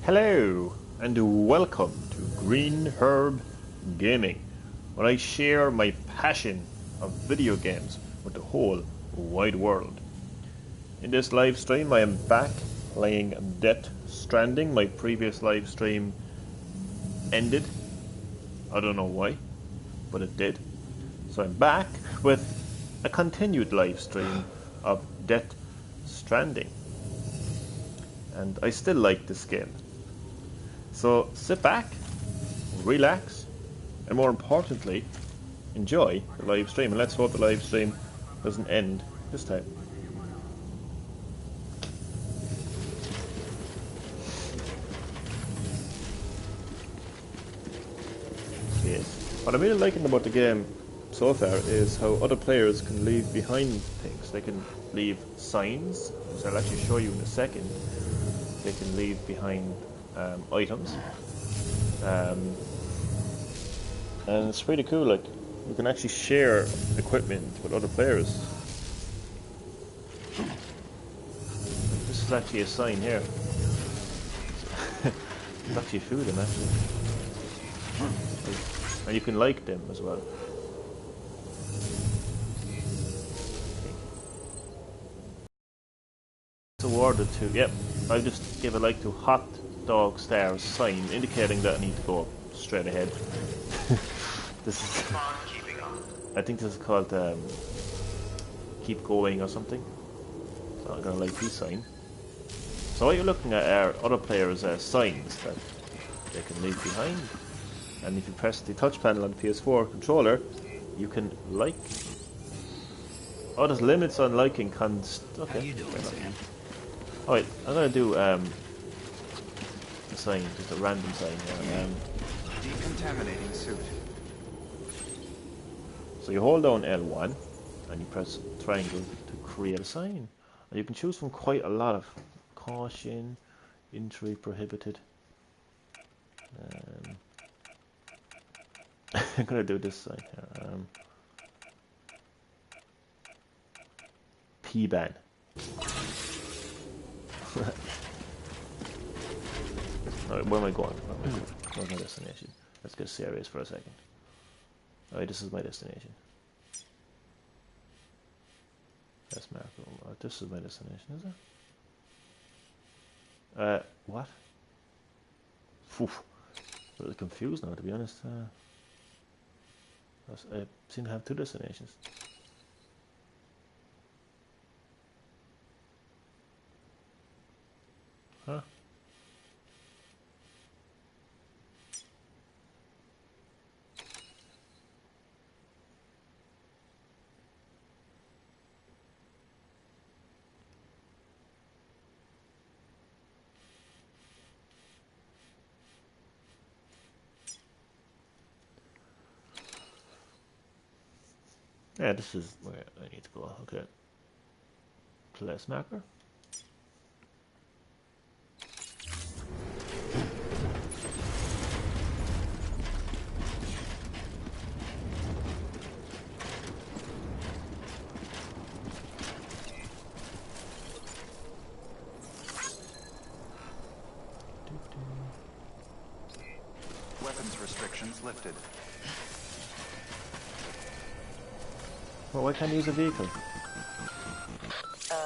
Hello and welcome to GreenHerb-Gaming, where I share my passion of video games with the whole wide world. In this live stream I am back playing Death Stranding. My previous live stream ended. I don't know why, but it did. So I'm back with a continued live stream of Death Stranding. And I still like this game. So sit back, relax, and more importantly, enjoy the live stream. And let's hope the live stream doesn't end this time. Yes. What I'm really liking about the game so far is how other players can leave behind things. They can leave signs, which I'll actually show you in a second. They can leave behind items. And it's pretty cool, like, you can actually share equipment with other players. This is actually a sign here. There's actually food in actually. And you can like them as well. It's awarded to, yep, I just give a like to Hot Dog Stars sign, indicating that I need to go straight ahead. This is, I think this is called Keep Going or something. So I'm gonna like this sign. So what you're looking at are other players' signs that they can leave behind. And if you press the touch panel on the PS4 controller, you can like. Oh, there's limits on liking. Okay. How you doing, Sam? Oh wait, I'm gonna do a sign, just a random sign here. Decontaminating suit. So you hold down L1 and you press triangle to create a sign. And you can choose from quite a lot of caution, entry prohibited. I'm gonna do this sign here. P-ban. Alright, where am I going? Where's my destination? Let's get serious for a second. Alright, this is my destination. That's Marco. This is my destination, is it? What? Phew. I'm really confused now, to be honest. I seem to have two destinations. Huh? Yeah, this is where I need to go. Okay. Place marker. Weapons restrictions lifted. Well, why can't I use a vehicle?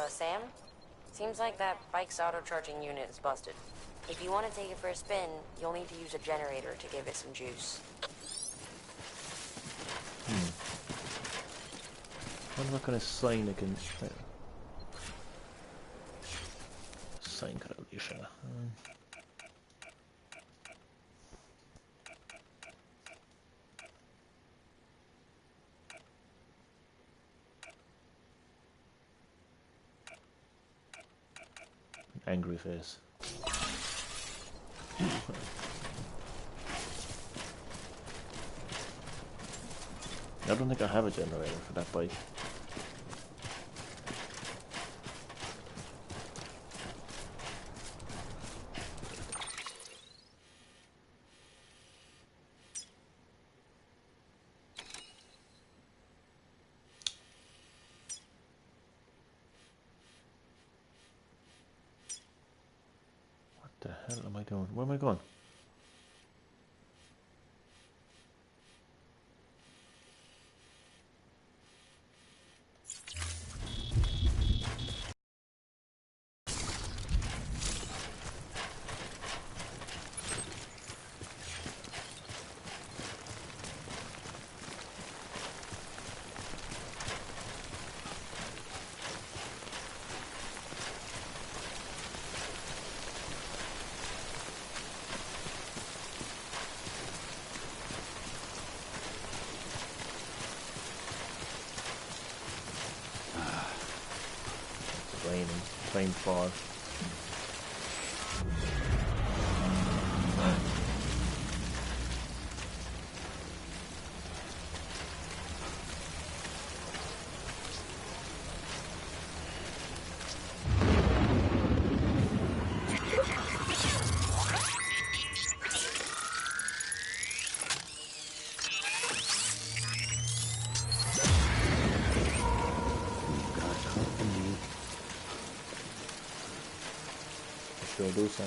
Sam? Seems like that bike's auto-charging unit is busted. If you want to take it for a spin, you'll need to use a generator to give it some juice. I'm not gonna sign again. Sign could I leave? Angry face. I don't think I have a generator for that bike. The hell am I doing? Where am I going? Raining, rainfall. Sure do, Sam.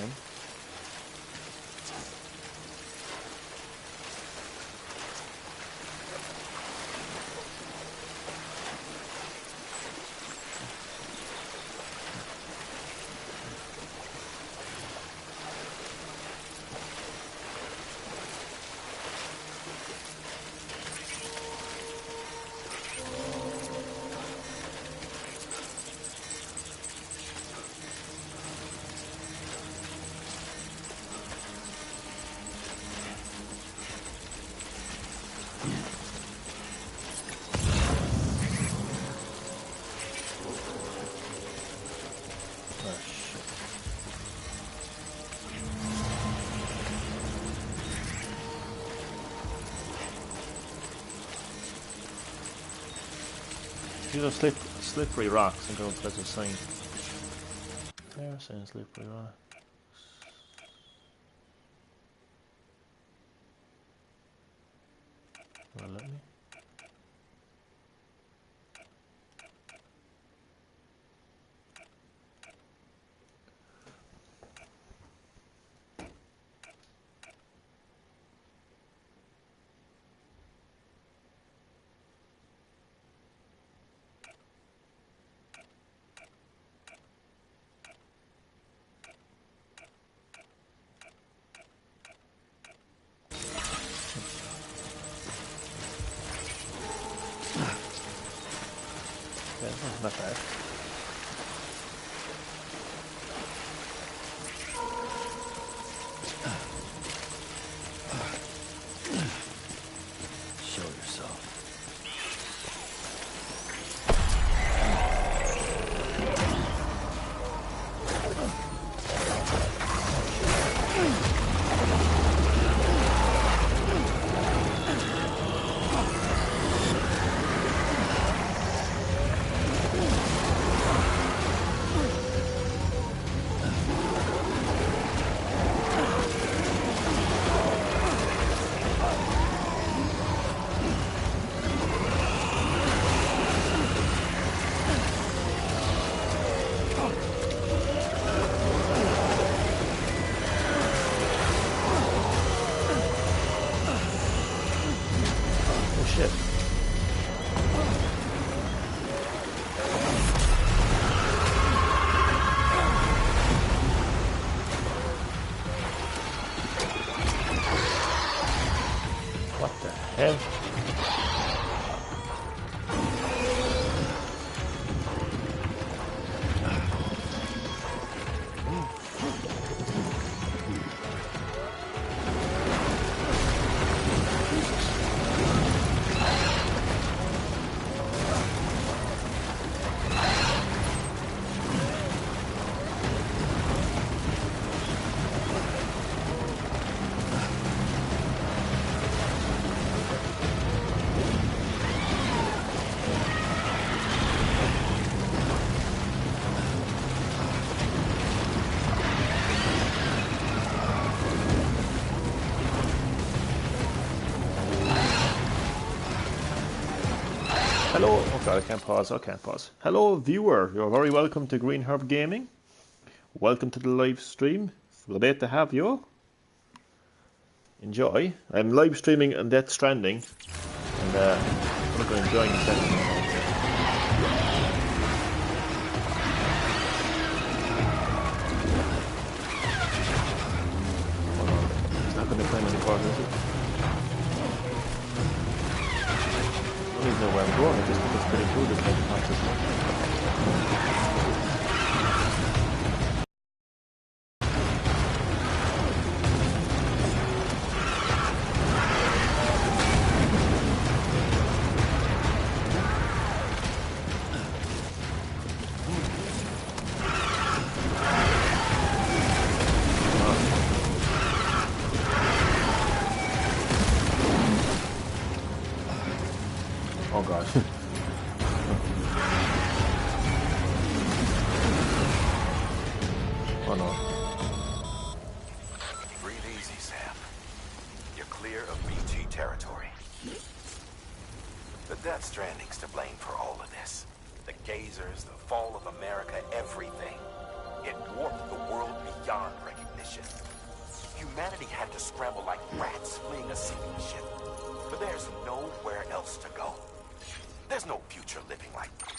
These are slippery rocks. I'm going to press a sign. They're saying slippery rocks. Will it let me? Yeah, not bad. Show yourself. Hell. Hello, oh god, I can't pause, I can't pause. Hello viewer, you're very welcome to GreenHerb-Gaming. Welcome to the live stream. Great to have you. Enjoy. I'm live streaming on Death Stranding, and I'm going to enjoy the session. It's not going to climb any further, is it? I don't even know where I'm going. I just think it's pretty cool. This like parts as well. Oh god. Oh no. Breathe easy, Sam. You're clear of BT territory. The Death Stranding's to blame for all of this. The gazers, the fall of America, everything. It warped the world beyond recognition. Humanity had to scramble like rats fleeing a sinking ship. But there's nowhere else to go. There's no future living like that.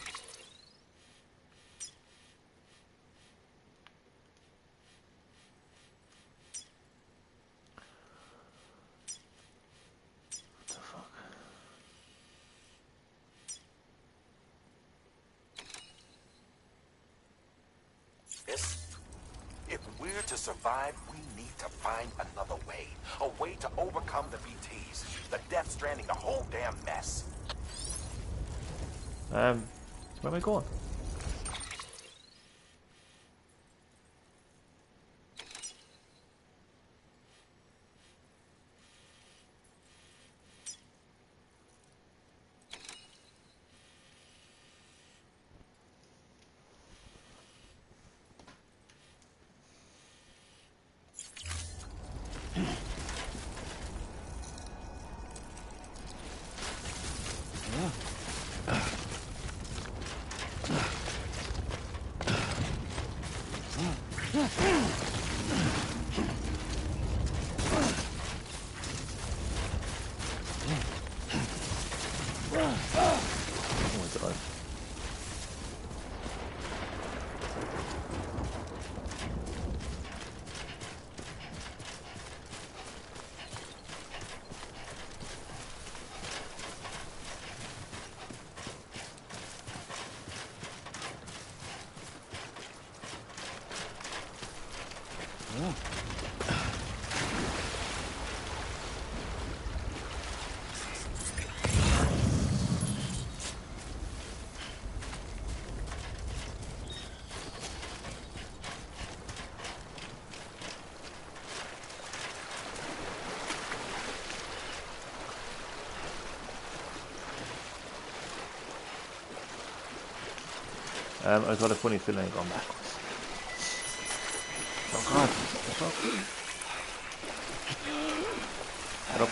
If we're to survive, we need to find another way. A way to overcome the BTs, the Death Stranding, the whole damn mess. Where am I going? I've got a funny feeling I'm going backwards. Oh god, what's up? Head up.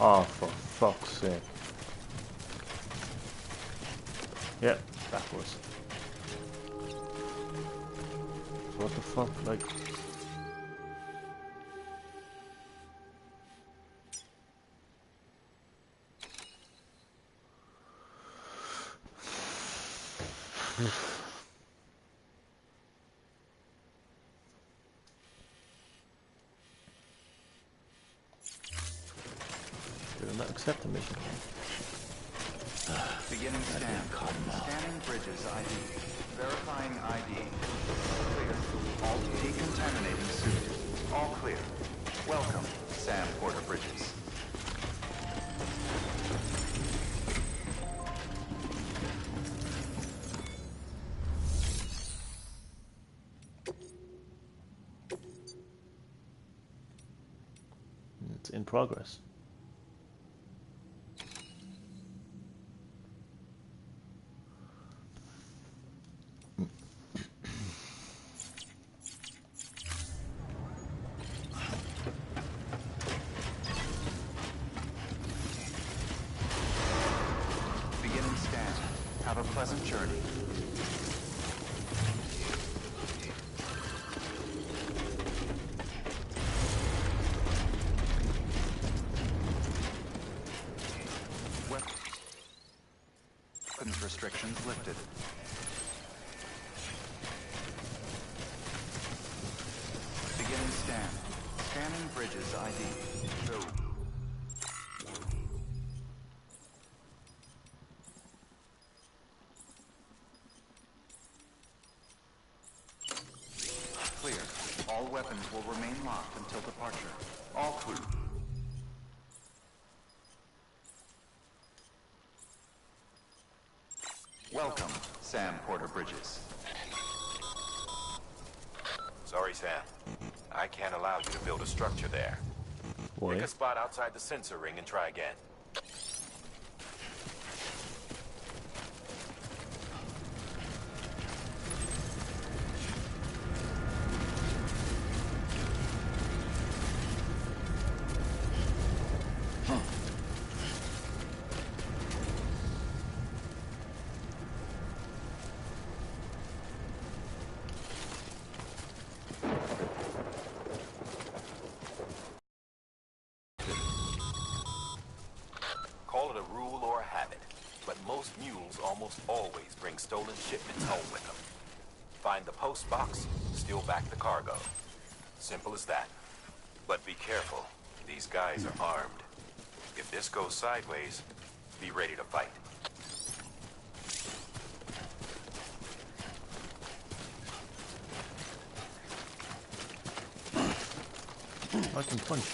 Oh, for fuck's sake. Yeah, backwards. So what the fuck, like... Did I not accept the mission? Beginning scan. Scanning bridges ID. Verifying ID. Clear. All decontaminating suit. All clear. Welcome, Sam Porter Bridges. It's in progress. Beginning scan. Have a pleasant journey. Weapons restrictions lifted. Beginning scan. Scanning bridges ID. Go. Clear. All weapons will remain locked until departure. All clear. Welcome, Sam Porter Bridges. Sorry, Sam. I can't allow you to build a structure there. Why? Pick a spot outside the sensor ring and try again. Call it a rule or a habit, but most mules almost always bring stolen shipments home with them. Find the post box, steal back the cargo. Simple as that. But be careful. These guys are armed. If this goes sideways, be ready to fight. I can punch.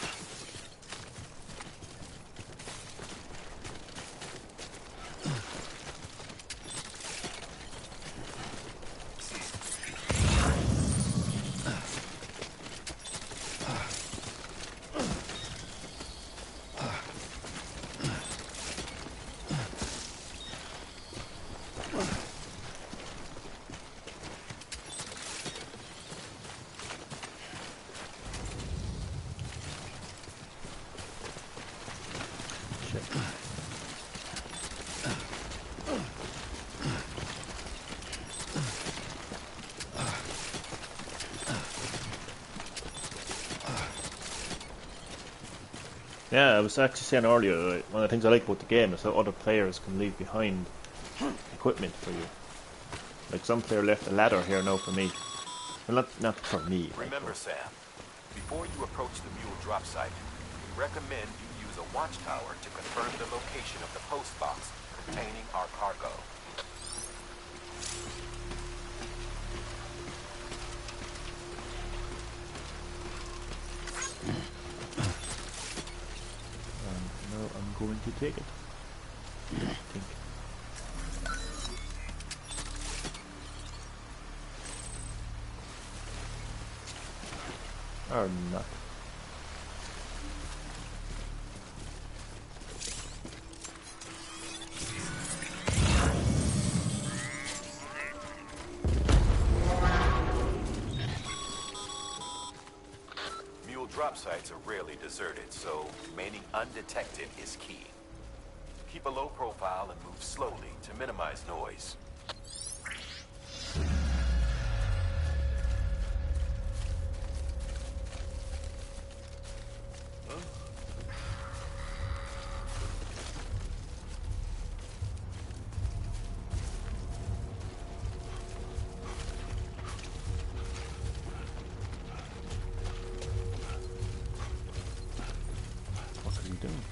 Yeah, I was actually saying earlier, one of the things I like about the game is how other players can leave behind equipment for you. Like some player left a ladder here now for me. Well, not for me. Remember, Sam, before you approach the mule drop site, we recommend you use a watchtower to confirm the location of the post box containing our cargo. No, I'm going to take it. I think. Or not. Mule drop sites are rarely deserted, so remaining undetected is key. Keep a low profile and move slowly to minimize noise. What are you doing?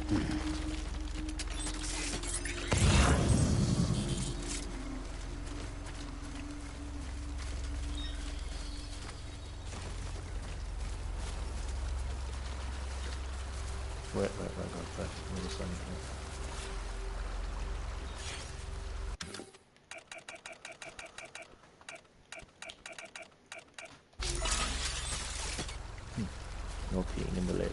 Wait, another sign here. No peeing in the lake.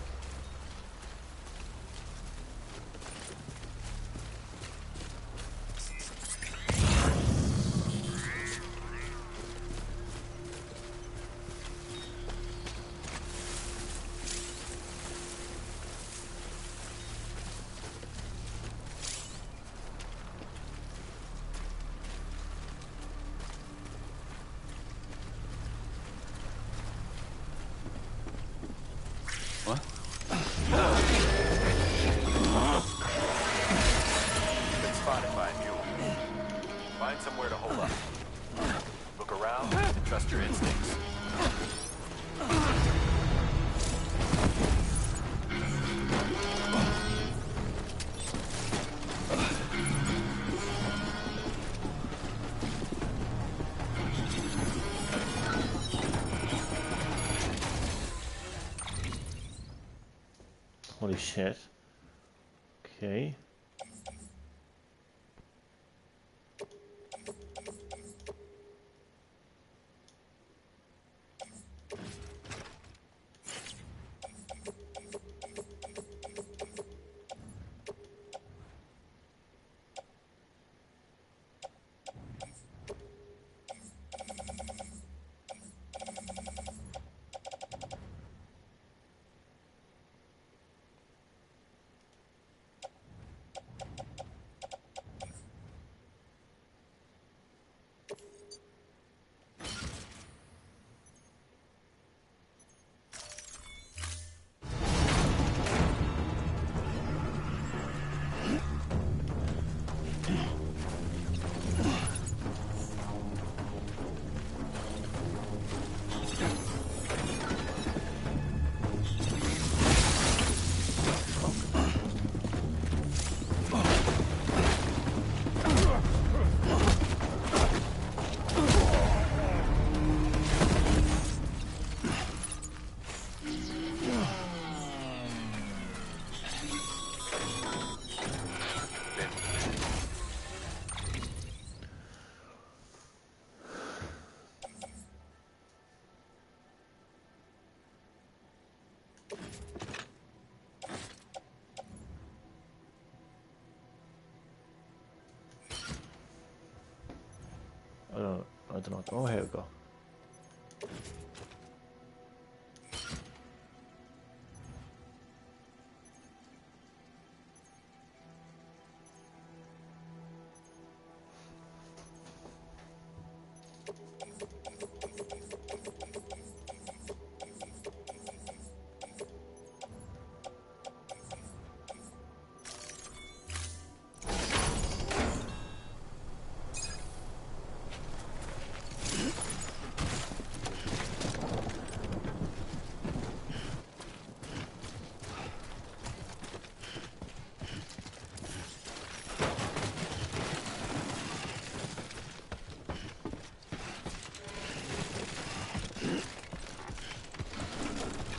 What? Been spotted by a mule. Find somewhere to hold up. Look around and trust your instincts. Holy shit. Okay. I don't know. Oh, here we go.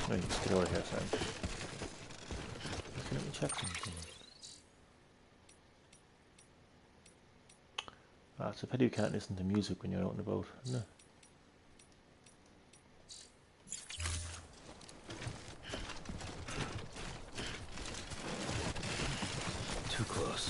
Wait, let's get over here, son. Let me check something. Ah, it's a pity you can't listen to music when you're out and about, isn't it? Too close.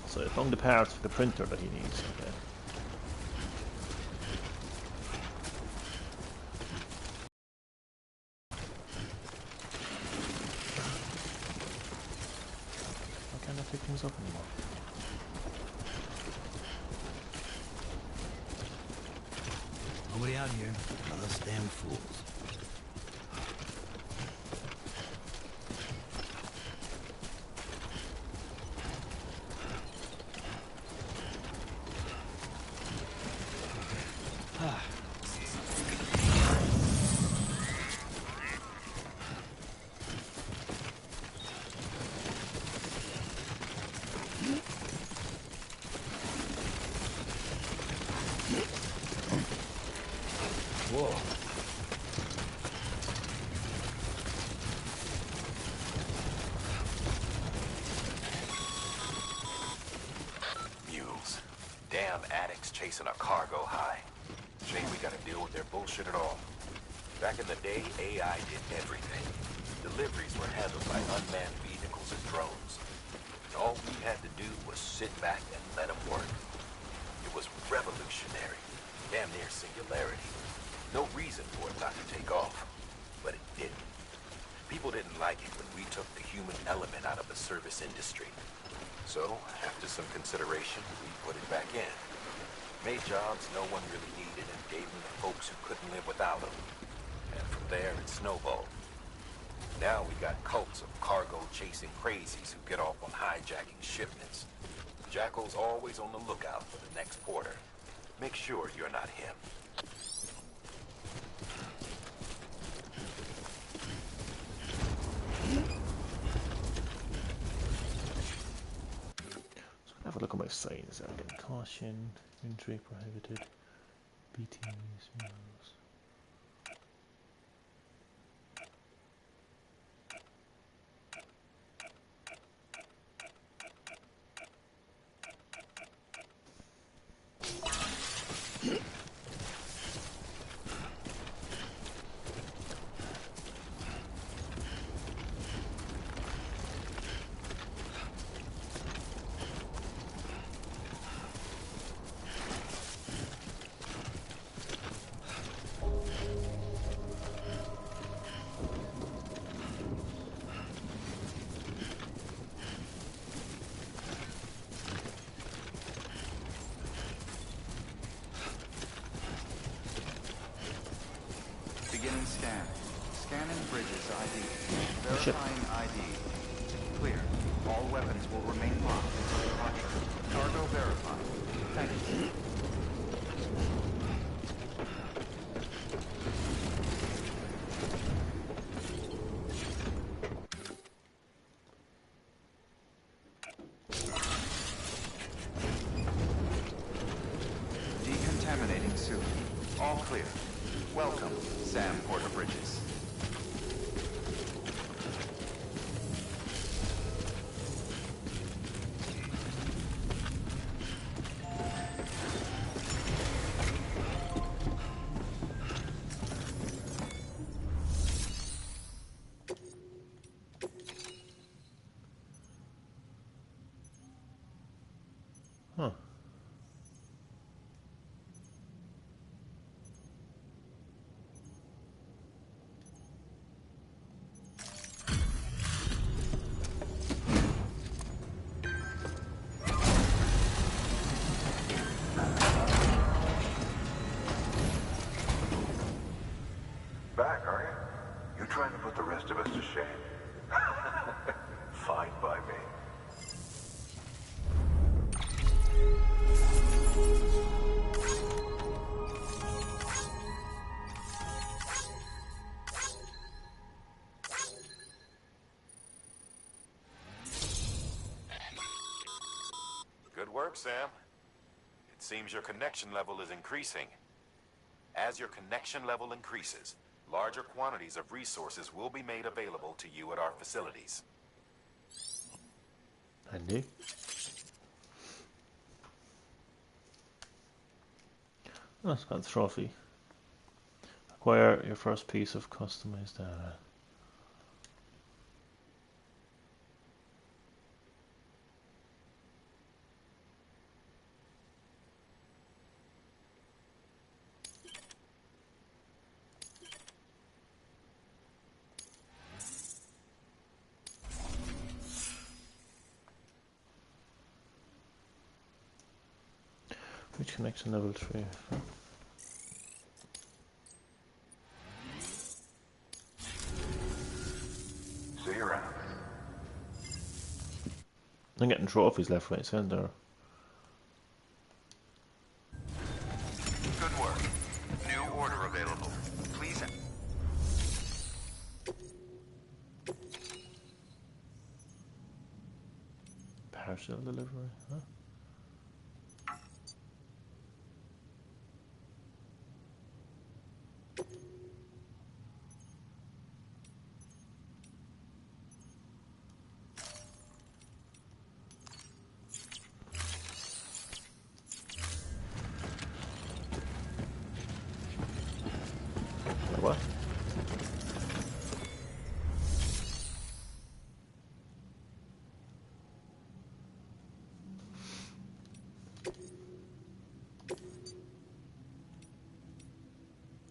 So I found the parts for the printer that he needs. Okay. comes up anymore. Nobody out here. Not us damn fools. Whoa. Mules. Damn addicts chasing a cargo high. Shame we gotta deal with their bullshit at all. Back in the day, AI did everything. Deliveries were handled by unmanned vehicles and drones. And all we had to do was sit back and let them work. It was revolutionary. Damn near singularity. No reason for it not to take off. But it didn't. People didn't like it when we took the human element out of the service industry. So, after some consideration, we put it back in. Made jobs no one really needed and gave them to folks who couldn't live without them. And from there, it snowballed. Now we got cults of cargo-chasing crazies who get off on hijacking shipments. Jackal's always on the lookout for the next porter. Make sure you're not him. Have a look at my signs again. Caution, entry prohibited, BTs, mules. Beginning scan. Scanning bridges ID. Ship. Verifying ID. Clear. All weapons will remain locked until departure. Cargo verified. Thank you. Decontaminating suit. All clear. Welcome, Sam Porter Bridges. Huh. Back, are you? You're trying to put the rest of us to shame. Fine by me. Good work, Sam. It seems your connection level is increasing. As your connection level increases, larger quantities of resources will be made available to you at our facilities. Handy. Oh, it's got a trophy. Acquire your first piece of customized data. Which connects to level 3. See you around. I'm getting trophies left, right, centre. Good work. New order available. Please. Parcel delivery, huh? What?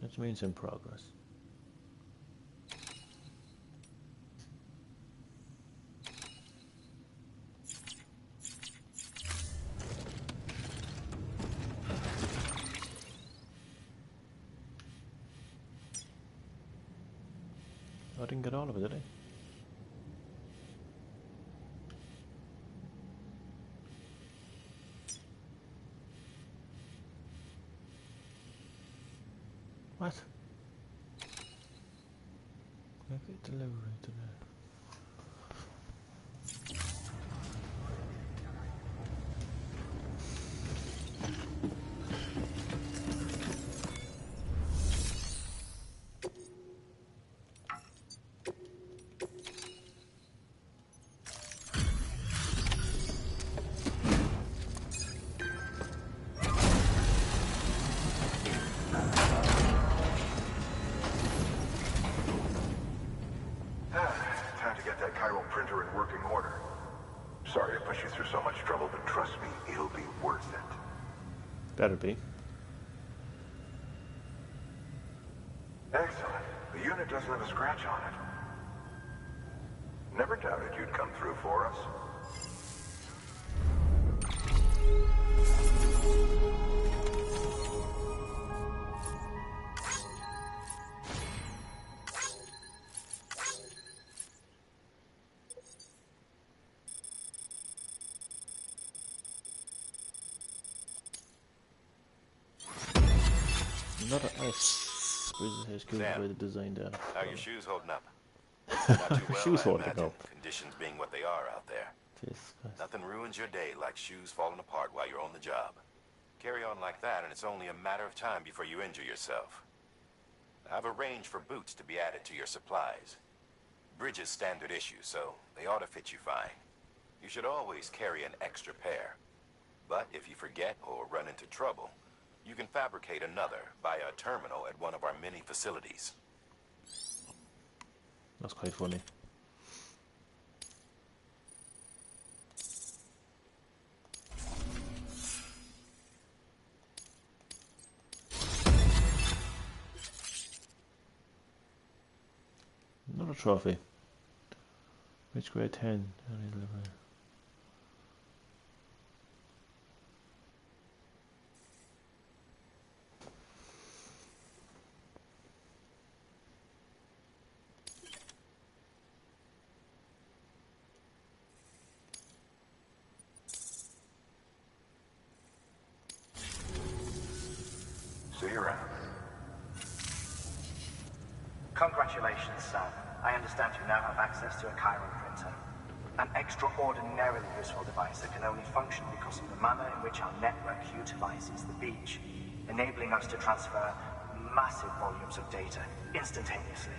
That means in progress. I didn't get all of it, did I? What? Make it delivery today. Time to get that chiral printer in working order. Sorry to push you through so much trouble, but trust me, it'll be worth it. Better be. Excellent. The unit doesn't have a scratch on it. Never doubted you'd come through for us. Another ice. Bridges HQ Sam, by the design data. How are your shoes holding up? Not too well, Shoes I holding imagine, up. conditions being what they are out there. Jesus Christ. Nothing ruins your day like shoes falling apart while you're on the job. Carry on like that and it's only a matter of time before you injure yourself. I've arranged for boots to be added to your supplies. Bridges standard issue, so they ought to fit you fine. You should always carry an extra pair. But if you forget or run into trouble, you can fabricate another via a terminal at one of our many facilities. That's quite funny. Another trophy. Which grade 10? See you around. Congratulations, Sam. I understand you now have access to a chiral printer. An extraordinarily useful device that can only function because of the manner in which our network utilizes the beach, enabling us to transfer massive volumes of data instantaneously.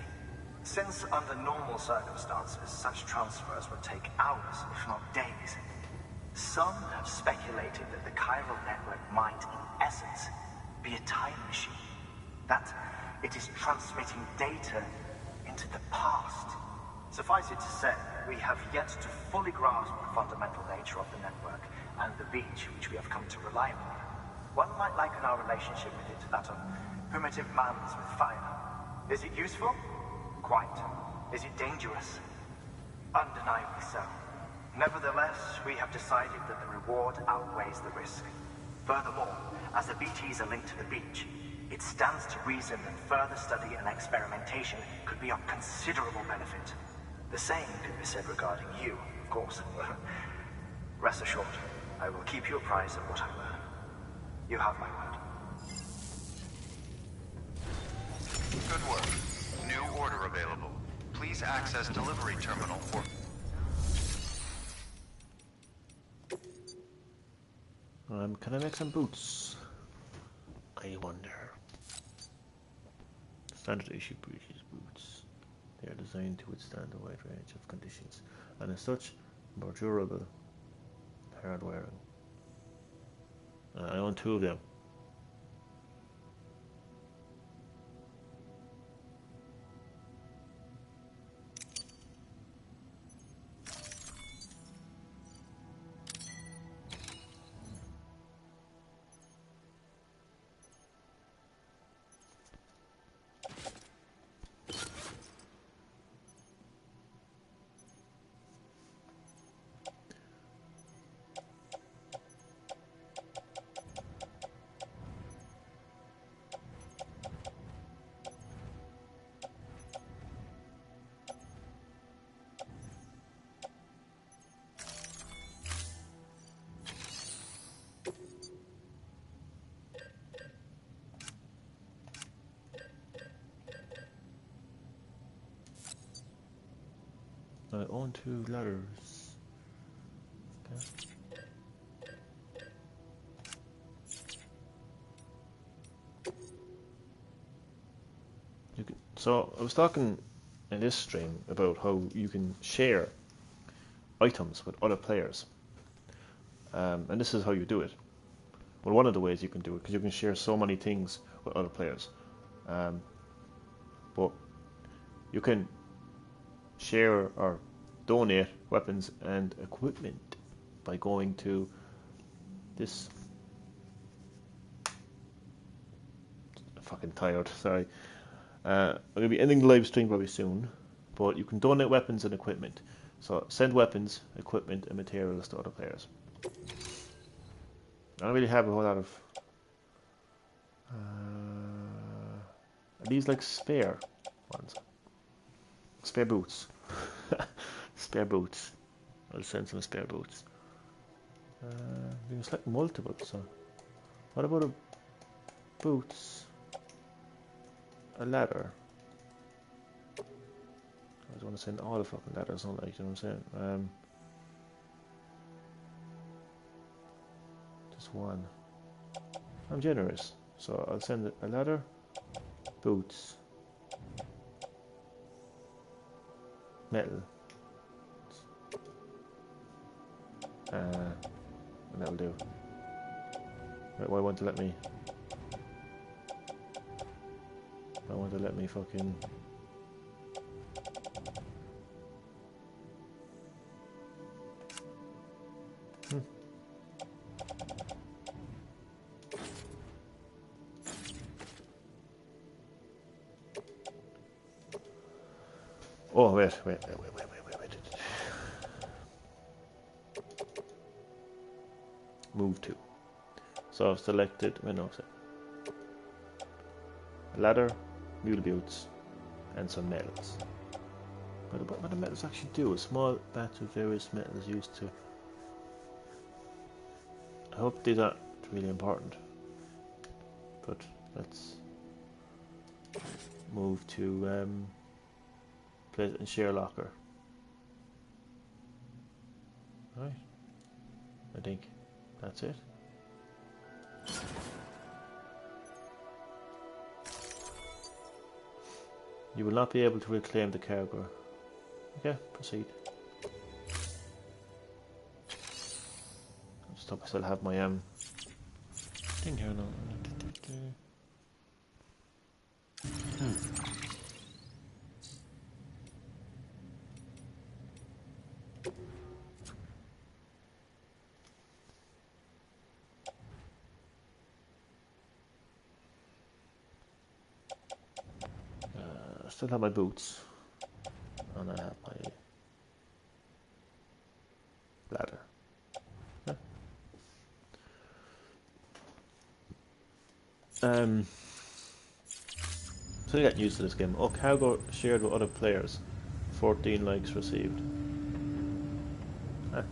Since under normal circumstances, such transfers would take hours, if not days, some have speculated that the chiral network might, in essence, be a time machine. That it is transmitting data into the past. Suffice it to say, we have yet to fully grasp the fundamental nature of the network and the beach which we have come to rely upon. One might liken our relationship with it to that of primitive mans with fire. Is it useful? Quite. Is it dangerous? Undeniably so. Nevertheless, we have decided that the reward outweighs the risk. Furthermore, As the BTs are linked to the beach, it stands to reason that further study and experimentation could be of considerable benefit. The same could be said regarding you, of course. Rest assured, I will keep you apprised of what I learn. You have my word. Good work. New order available. Please access delivery terminal for... Can I make some boots? I wonder. Standard issue breeches boots. They are designed to withstand a wide range of conditions, and as such, more durable, hard wearing. I own 2 of them. I own 2 ladders. Okay. So I was talking in this stream about how you can share items with other players, and this is how you do it. Well, one of the ways you can do it, because you can share so many things with other players, but you can share or donate weapons and equipment by going to this. I'm fucking tired, sorry. I'm going to be ending the live stream very soon, but you can donate weapons and equipment. So send weapons, equipment and materials to other players. I don't really have a whole lot of... are these like spare ones? Spare boots. Spare boots. I'll send some spare boots. You can select multiple, so... What about a boots? A ladder. I just want to send all the fucking ladders, don't like, you know what I'm saying? Just one. I'm generous, so I'll send a ladder, boots, metal, and that'll do. Right, why want to let me? I want to let me fucking... Oh, wait. Move to. So I've selected... Wait, no, a ladder, mule boots, and some metals. What do metals actually do? A small batch of various metals used to... I hope these aren't really important. But let's move to place it in share locker. Right. I think that's it. You will not be able to reclaim the cargo. Okay, proceed. I just hope I still have my thing here now. I still have my boots, and I have my ladder. Yeah. Still getting used to this game. Oh, cargo shared with other players. 14 likes received. Ah.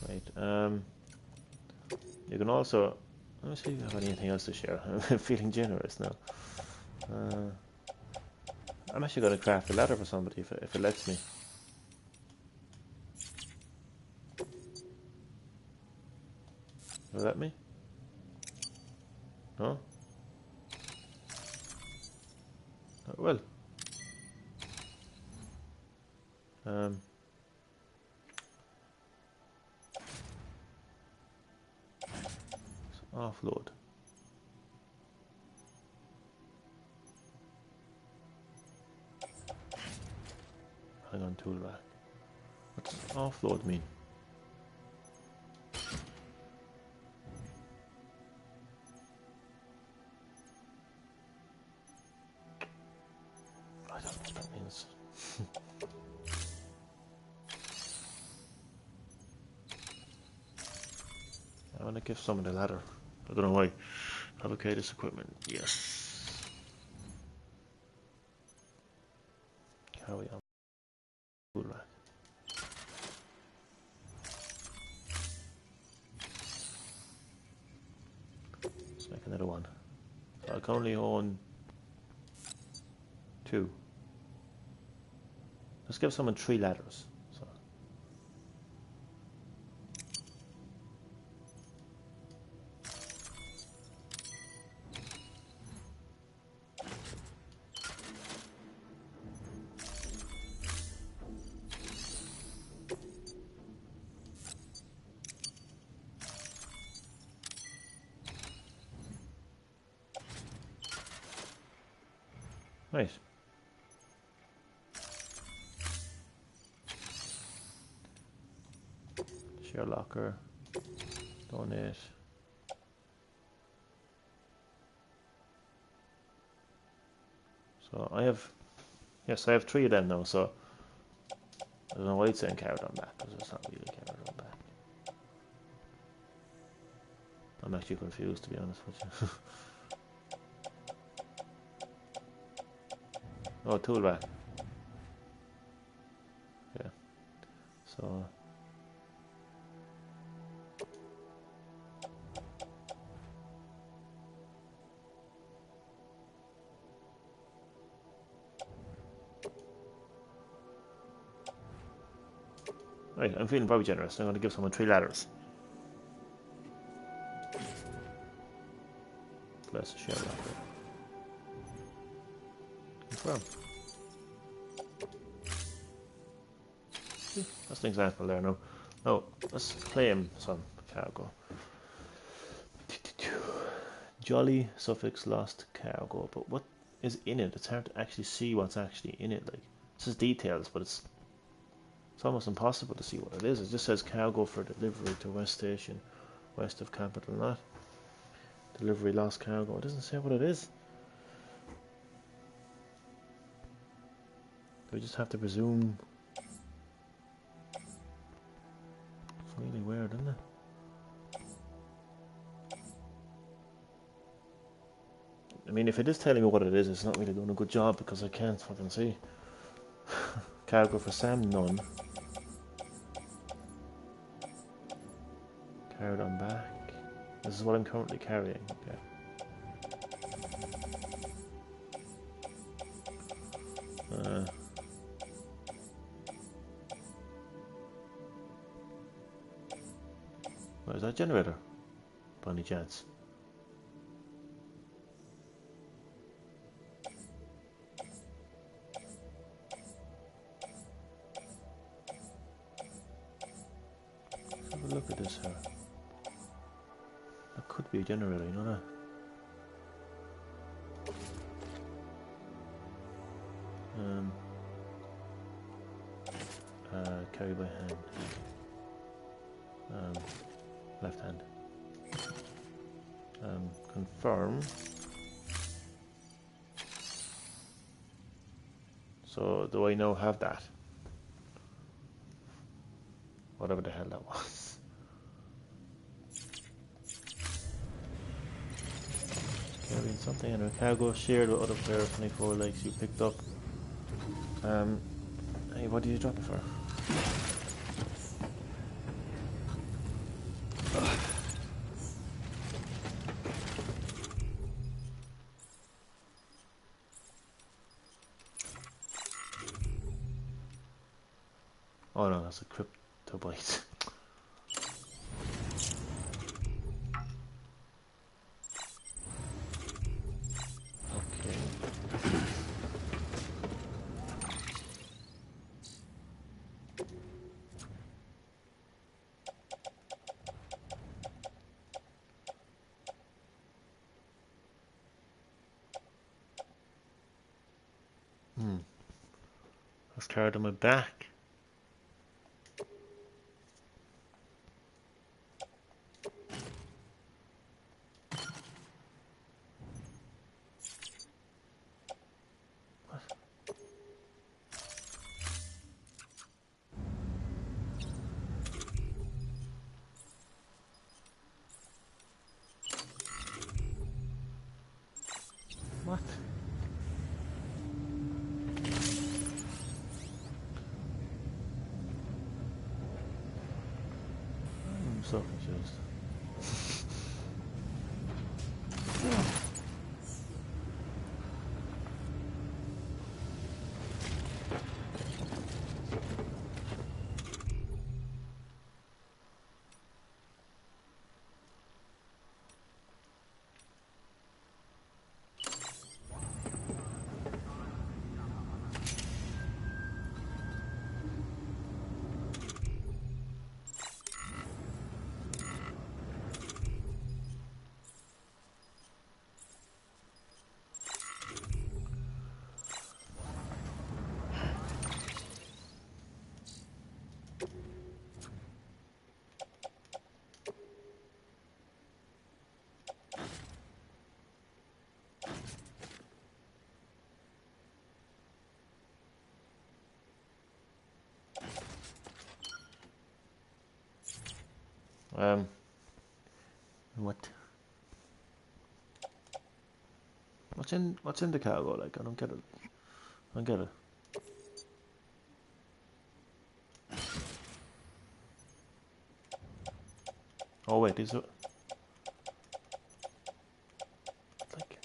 Right. You can also... Let me see if I have anything else to share. I'm feeling generous now. I'm actually going to craft a ladder for somebody if it lets me. Will it let me? No? Oh, well. Offload. Hang on, tool rack. What's offload mean? I don't know what that means. I want to give someone a ladder. I don't know why. Allocate this equipment. Yes. Carry on. Tool rack. Let's make another one. So I can only own 2. Let's give someone 3 ladders. So. Right. Share locker. Donate. So I have, yes, I have 3 of them now. So I don't know why it's saying carrot on back because it's not really carrot on back. I'm actually confused, to be honest with you. Oh, tool rack. Yeah. So. Right, I'm feeling very generous. I'm going to give someone 3 ladders. Let's share locker. Confirm. That's an example there now. Now, let's claim some cargo. Jolly suffix lost cargo, but what is in it? It's hard to actually see what's actually in it. Like, it says details, but it's almost impossible to see what it is. It just says cargo for delivery to West Station, west of Capital Knot. Delivery lost cargo. It doesn't say what it is. Do we just have to presume? It's really weird, isn't it? I mean, if it is telling me what it is, it's not really doing a good job because I can't fucking see. Cargo for Sam, none. Carried on back. This is what I'm currently carrying. Okay. Where's that generator? By any chance? Let's have a look at this here. That could be a generator, you know that? Carry by hand. Left hand. Confirm. So do I now have that? Whatever the hell that was. Carrying something in a cargo shared with other players. 24 likes you picked up. Hey, what did you drop it for? Oh no, that's a cryptobite. Okay. I was carried on my back. What? I'm so confused. What? What's in the cargo? Like, I don't get it. I don't get it. Oh wait, these are like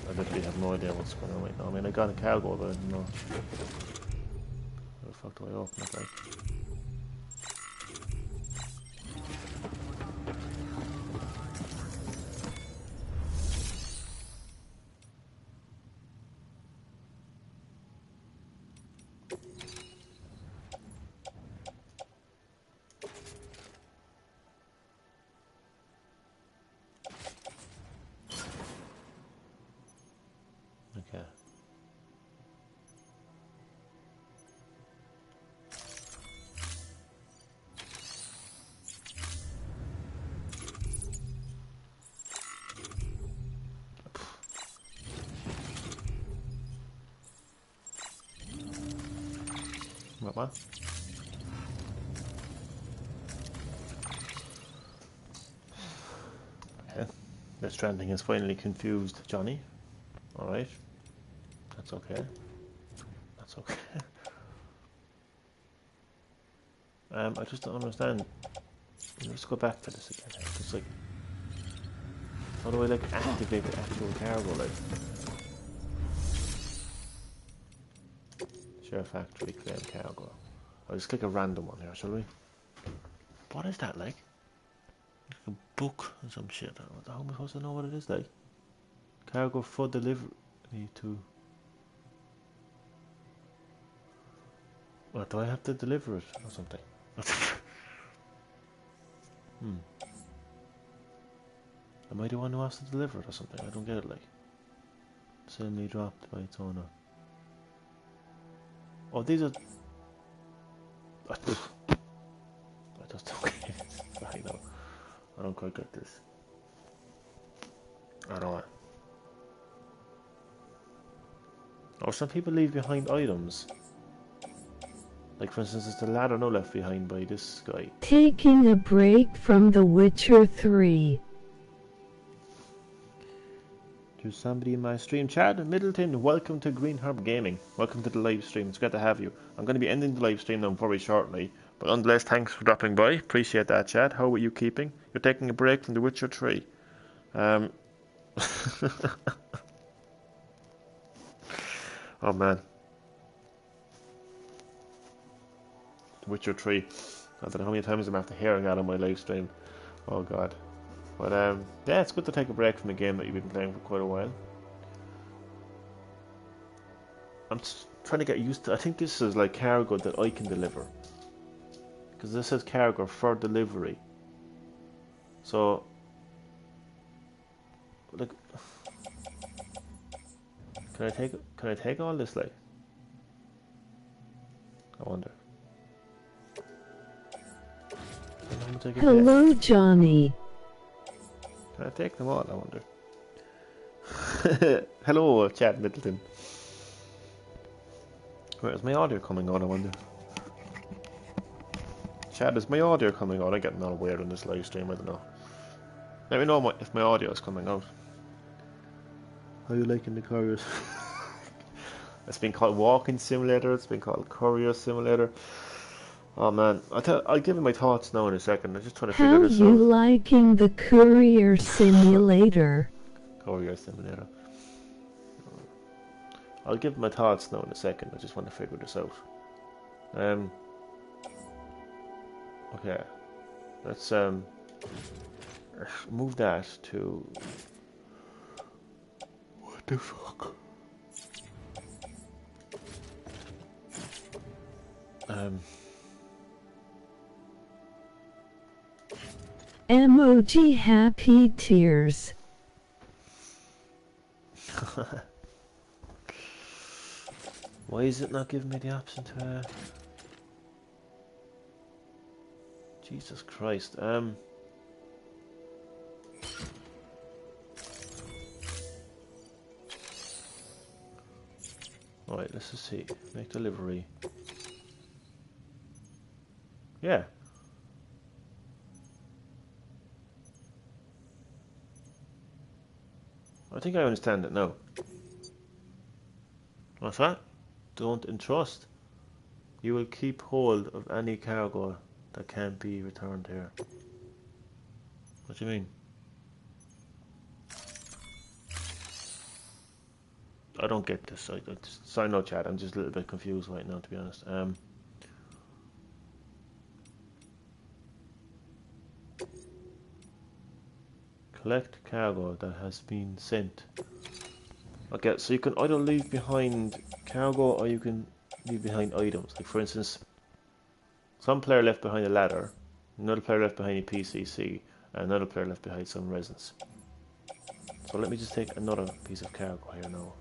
I literally have no idea what's going on right now. I mean, I got a cargo, but I don't know. How the fuck do I open it? Like, okay. What? Okay. The Stranding has finally confused Johnny. Alright. That's okay. That's okay. I just don't understand. Let's go back to this again. It's like, how do I like activate the actual cargo? Like, share factory, claim cargo. I'll just click a random one here, shall we? What is that like? Like a book or some shit. How am I supposed to know what it is like? Cargo for delivery to. What, do I have to deliver it or something? Am I the one who has to deliver it or something? I don't get it, like. Suddenly dropped by its owner. Oh, these are... I just don't get it. I know. I don't quite get this. I don't know. Or some people leave behind items. Like, for instance, there's the ladder no left behind by this guy. Taking a break from The Witcher 3. There's somebody in my stream. Chad Middleton, welcome to GreenHerb-Gaming. Welcome to the live stream. It's great to have you. I'm going to be ending the live stream now very shortly. But nonetheless, thanks for dropping by. Appreciate that, Chad. How are you keeping? You're taking a break from The Witcher 3. Oh, man. The Witcher 3. I don't know how many times I'm after hearing that on my live stream. Oh, God. But, yeah, it's good to take a break from a game that you've been playing for quite a while. I'm trying to get used to... I think this is like cargo that I can deliver. Because this says cargo for delivery. So... Like... Can I take all this, like? I wonder. Hello, Johnny. Can I take them all, I wonder? Hello, Chad Middleton. Where is my audio coming on, I wonder? Chad, is my audio coming on? I'm getting all weird on this live stream, I don't know. Let me know if my audio is coming out. How are you liking the couriers? It's been called Walking Simulator, it's been called Courier Simulator. Oh man, I'll give you my thoughts now in a second. I'm just trying to figure this out. How you liking the Courier Simulator? Courier Simulator. I'll give my thoughts now in a second. I just want to figure this out. Okay. Let's move that to... What the fuck? Emoji happy tears. Why is it not giving me the option to... Jesus Christ. Alright, let's just see. Make delivery. Yeah. I think I understand it now. What's that? Don't entrust. You will keep hold of any cargo that can't be returned here. What do you mean? I don't get this. Sorry, no, Chad. I'm just a little bit confused right now, to be honest. Collect cargo that has been sent. Okay, so you can either leave behind cargo or you can leave behind items. Like, for instance, some player left behind a ladder, another player left behind a PCC, and another player left behind some resins. So let me just take another piece of cargo here now.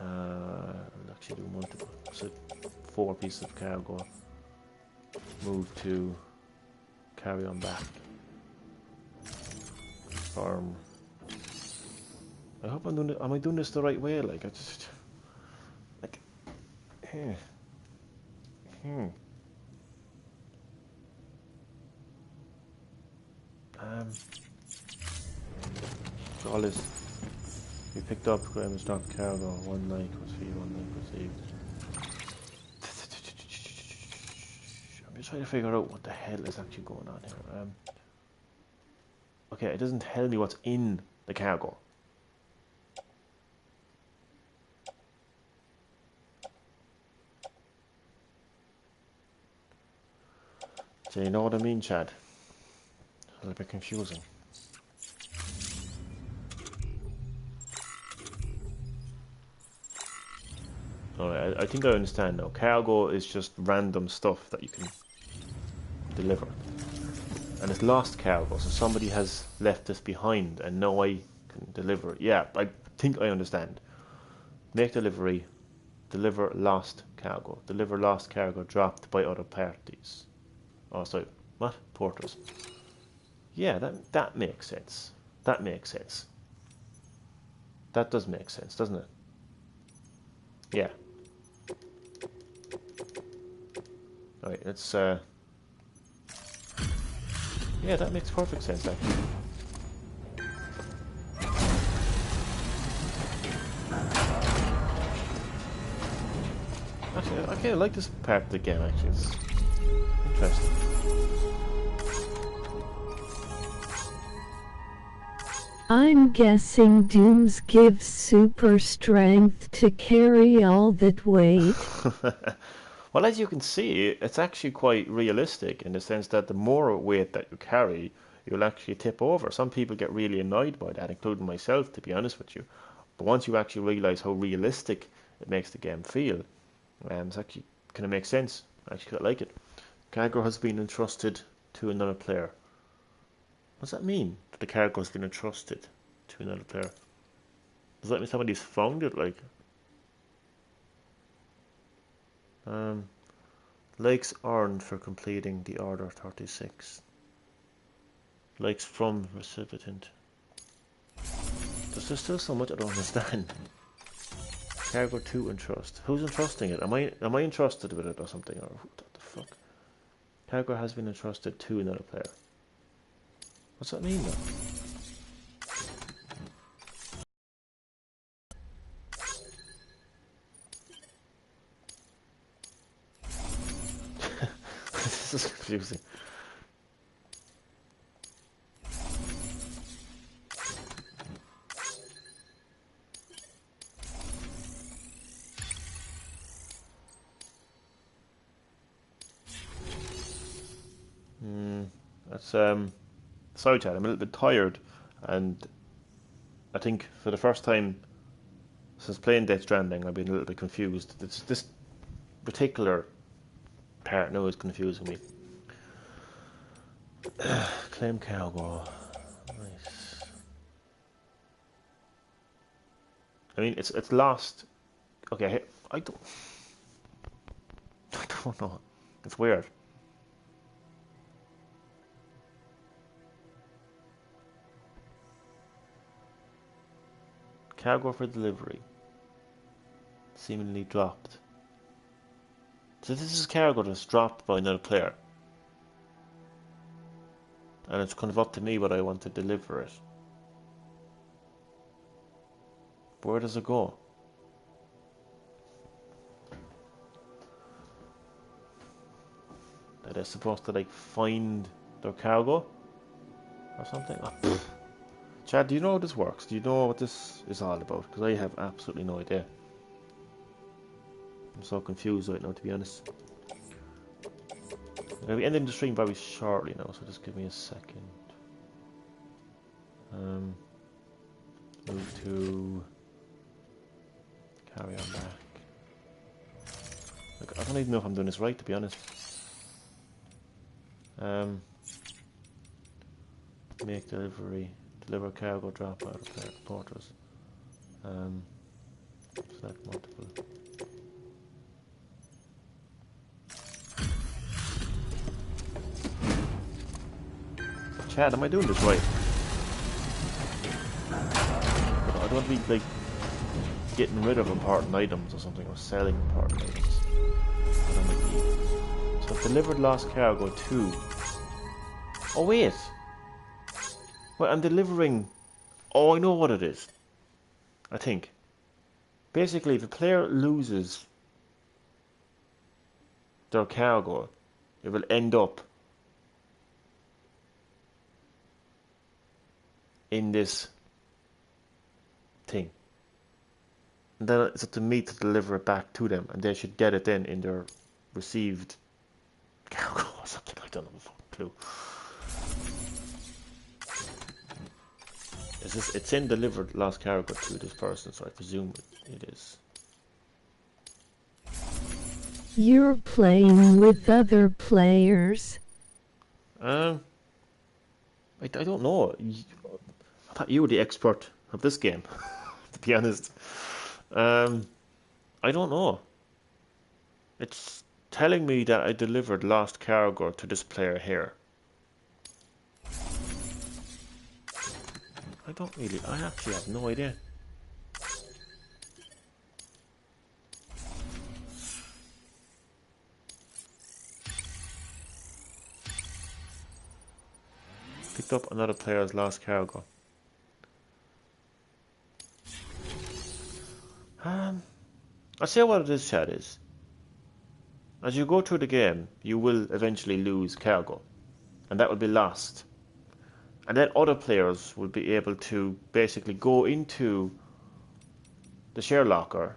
I'll actually do multiple. So 4 pieces of cargo. Move to carry on back. Farm. I hope I'm doing it. Am I doing this the right way? Like, I just like here. So all this we picked up, Graham stopped cargo. 1 night was free, 1 night received. I'm just trying to figure out what the hell is actually going on here. Okay, it doesn't tell me what's in the cargo. Do you know what I mean, Chad? It's a little bit confusing. Alright, I think I understand now. Cargo is just random stuff that you can deliver. And it's lost cargo, so somebody has left this behind and now I can deliver it. Yeah, I think I understand. Make delivery, deliver lost cargo. Deliver lost cargo dropped by other parties. Oh, sorry, what? Porters. Yeah, that makes sense. That makes sense. That does make sense, doesn't it? Yeah. Alright, let's yeah, that makes perfect sense actually. Actually, I kinda like this part of the game actually. It's interesting. I'm guessing Dooms gives super strength to carry all that weight. Well, as you can see, it's actually quite realistic in the sense that the more weight that you carry, you'll actually tip over. Some people get really annoyed by that, including myself, to be honest with you. But once you actually realise how realistic it makes the game feel, it's actually kind of makes sense. I actually quite like it. Cargo has been entrusted to another player. What does that mean, that the cargo has been entrusted to another player? Does that mean somebody's found it, like? Likes earned for completing the Order 36. Likes from recipient. There's still so much I don't understand. Cargo to entrust. Who's entrusting it? Am I entrusted with it or something? Or what the fuck? Cargo has been entrusted to another player. What's that mean though? This is confusing. That's sorry Chad, I'm a little bit tired and I think for the first time since playing Death Stranding I've been a little bit confused. This particular part now is confusing me. Claim cargo. Nice. I mean it's lost. Okay, I don't know. It's weird. Cargo for delivery. Seemingly dropped. So this is cargo that's dropped by another player. And it's kind of up to me what I want to deliver it. But where does it go? Are they supposed to like find their cargo? Or something? Oh, Chad, do you know how this works? Do you know what this is all about? Because I have absolutely no idea. I'm so confused right now, to be honest. I'm going to be ending the stream very shortly now, so just give me a second. Move to carry on back. Look, I don't even know if I'm doing this right, to be honest. Make delivery. Deliver cargo, drop out of porters. Select multiple. Chad, am I doing this right? I don't want to be like getting rid of important items or something, or selling important items. I don't might need. So delivered lost cargo to. Oh wait. Well, I'm delivering. Oh, I know what it is. I think. Basically, if a player loses their cargo, it will end up in this thing. And then it's up to me to deliver it back to them, and they should get it then in their received cargo or something. I don't have a fucking clue. Is this? It's in delivered lost cargo to this person, so I presume it is. You're playing with other players. I don't know. I thought you were the expert of this game, to be honest. I don't know. It's telling me that I delivered lost cargo to this player here. I actually have no idea. Picked up another player's lost cargo. I'll say what this chat is. As you go through the game, you will eventually lose cargo, and that will be lost. And then other players will be able to basically go into the share locker,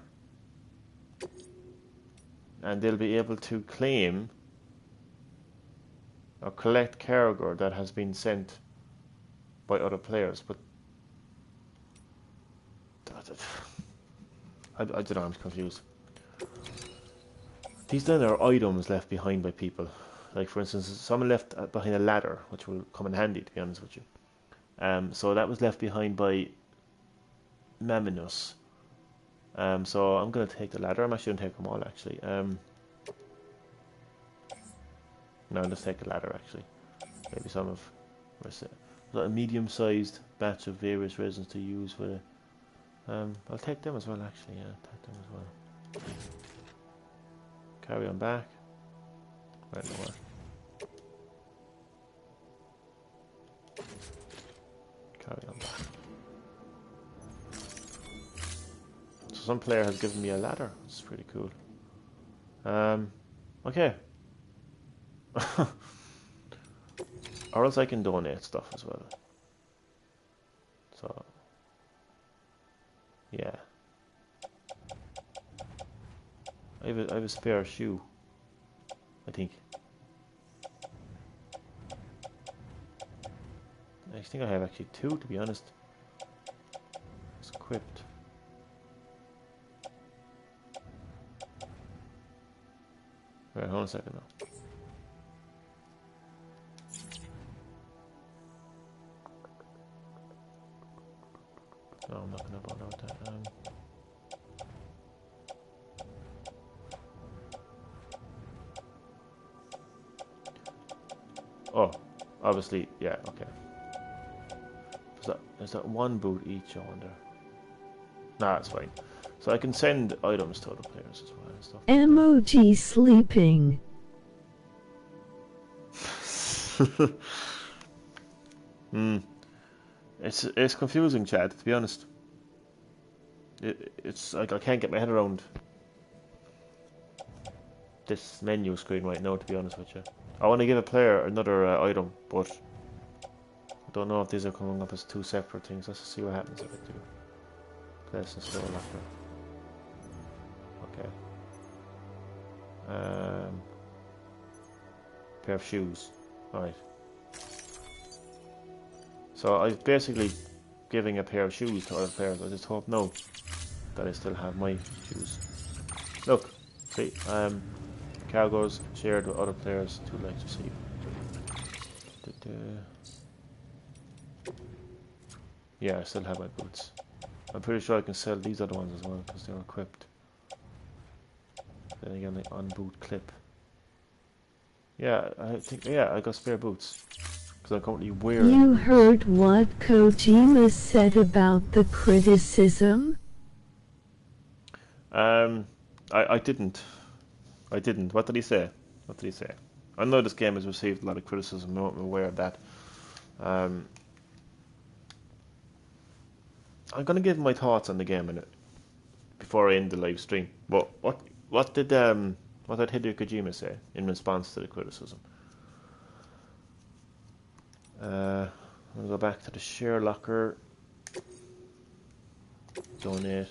and they'll be able to claim or collect cargo that has been sent by other players. But I don't know, I'm confused. These then are items left behind by people. Like, for instance, someone left behind a ladder, which will come in handy, to be honest with you. So that was left behind by Maminus. So I'm going to take the ladder. I'm actually going to take them all, actually. No, let's take the ladder, actually. Maybe some of... Where's it? A medium-sized batch of various resins to use with it. I'll take them as well, actually. Yeah, take them as well. Carry on back. Right, no more. Carry on back. So some player has given me a ladder. It's pretty cool. Okay. Or else I can donate stuff as well. So, yeah. I have a spare shoe, I think. I think I have actually two, to be honest. It's equipped. Right, hold on a second now. No, I'm not going to bother with that. Oh, obviously, yeah, okay. Is that one boot each, I wonder? Nah, it's fine. So I can send items to other players as well and stuff. Emoji sleeping. It's confusing, Chad, to be honest. It's like I can't get my head around this menu screen right now, to be honest with you. I want to give a player another item, but I don't know if these are coming up as two separate things. Let's see what happens if I do. Place and store locker. Okay. Pair of shoes. Alright. So I'm basically giving a pair of shoes to other players. I just hope now that I still have my shoes. Look, see, cargoes shared with other players, 2 likes received. Yeah, I still have my boots. I'm pretty sure I can sell these other ones as well because they're equipped. Then again, the on boot clip. Yeah, I think, yeah, I got spare boots because I'm currently wearing. You heard what Kojima said about the criticism? I didn't. I didn't. What did he say? What did he say? I know this game has received a lot of criticism. I'm aware of that. I'm gonna give my thoughts on the game in it before I end the live stream. But what did Hideo Kojima say in response to the criticism? I'm gonna go back to the share locker. Donate.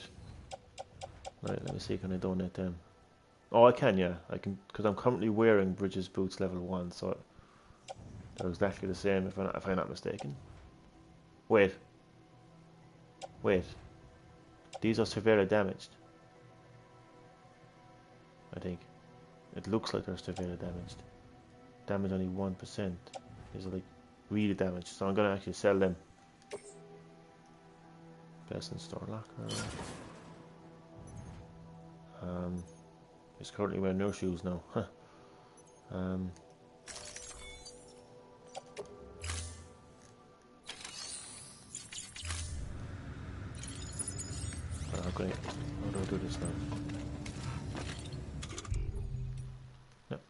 Right, let me see. Can I donate them? Oh, I can. Yeah, I can because I'm currently wearing Bridges boots level 1, so they're exactly the same. If I'm not mistaken. Wait. These are severely damaged. I think. It looks like they're severely damaged. Damage only 1%. These are like really damaged, so I'm gonna actually sell them. Best in store locker. He's currently wearing no shoes now. Huh. Okay, how do I do this now? Yep.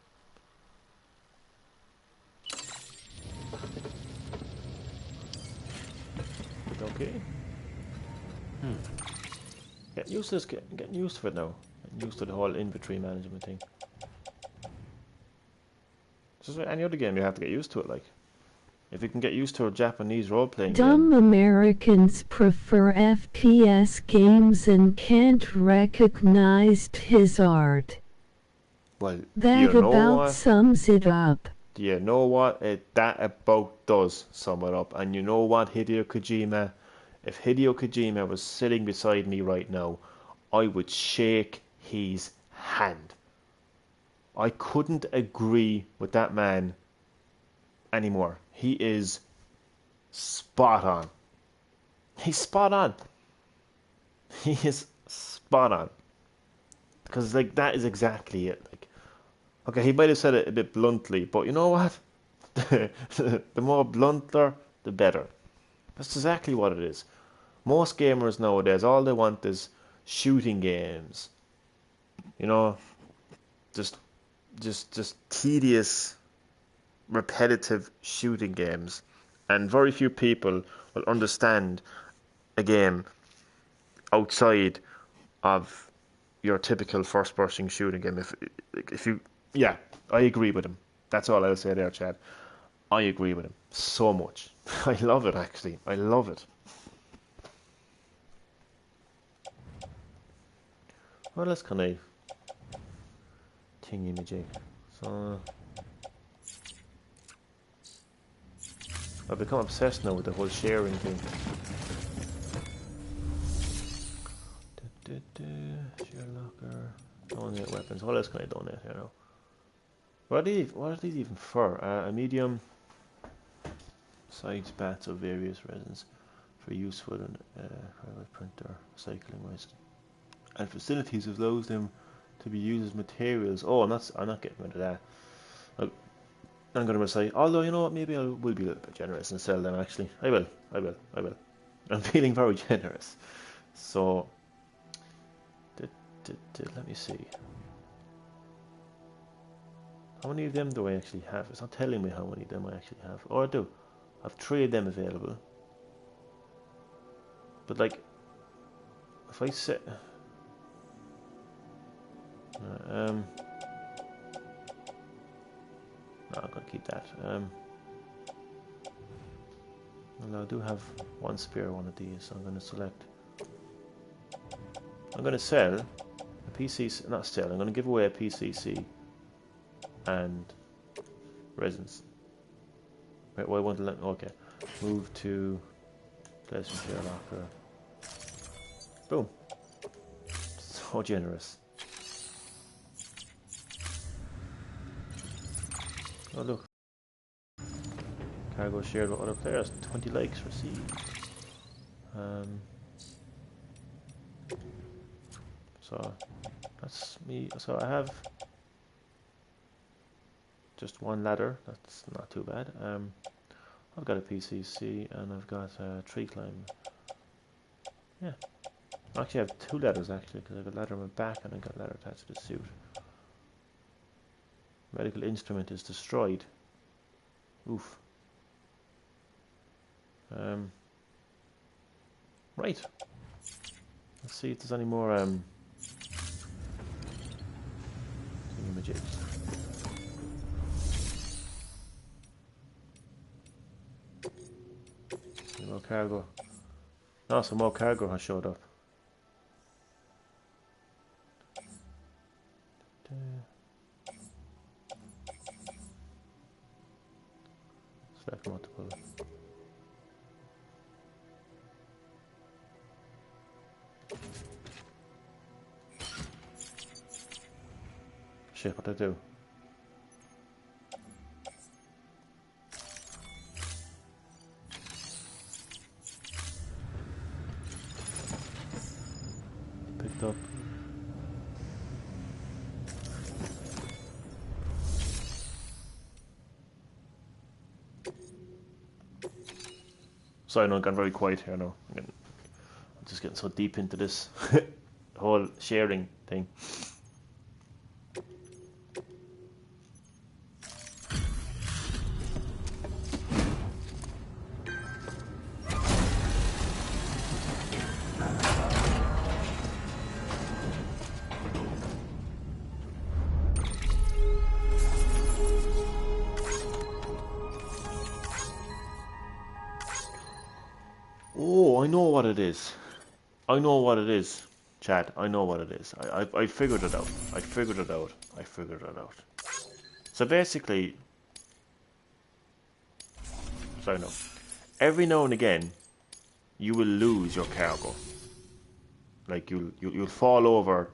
Okay. Getting used to this. Getting used to it now. Getting used to the whole inventory management thing. Just like any other game, you have to get used to it. Like, if you can get used to a Japanese role-playing Dumb game. Americans prefer FPS games and can't recognize his art. Well, That you know about what? sums it up. Do you know what? That about does sum it up. And you know what, Hideo Kojima? If Hideo Kojima was sitting beside me right now, I would shake his hand. I couldn't agree with that man anymore. He is spot on. He's spot on. He is spot on. Because like that is exactly it. Like, okay, he might have said it a bit bluntly, but you know what? The more blunter, the better. That's exactly what it is. Most gamers nowadays, all they want is shooting games. You know, just tedious, repetitive shooting games, and very few people will understand a game outside of your typical first-person shooting game. If you, yeah, I agree with him. That's all I'll say there, Chad. I agree with him so much. I love it, actually. I love it. What else can I thingy-majig? So I've become obsessed now with the whole sharing thing. Share locker. Donate weapons. What else can I donate here now? What are these even for? A medium size bats of various resins for use for an printer, recycling waste, and facilities allows them to be used as materials. Oh, I'm not getting rid of that. I'm going to recite. Although you know what, maybe I will be a little bit generous and sell them. Actually, I will. I'm feeling very generous. So, let me see. How many of them do I actually have? It's not telling me how many of them I actually have. Oh, I do. I have 3 of them available. But like, if I set, no, I'm gonna keep that. Well, I do have one spare one of these, so I'm gonna select. I'm gonna sell a PCC. Not sell. I'm gonna give away a PCC and resins. Wait, why won't it let me? Okay, move to PlayStation share locker. Boom. So generous. Oh look. Cargo shared with other players. 20 likes received. So that's me. So I have just one ladder. That's not too bad. I've got a PCC and I've got a tree climb. Yeah. Actually, I have 2 ladders actually because I've got a ladder on my back and I've got a ladder attached to the suit. Medical instrument is destroyed. Oof. Right. Let's see if there's any more images. Some more cargo. No, some more cargo has showed up. Select multiple. Shit, what did I do? Picked up. Sorry, no, I've gone very quiet here now. I'm just getting so deep into this whole sharing thing. Oh, I know what it is. I know what it is, Chad. I know what it is. I figured it out. I figured it out. I figured it out. So basically, sorry, no. Every now and again, you will lose your cargo. Like you'll fall over,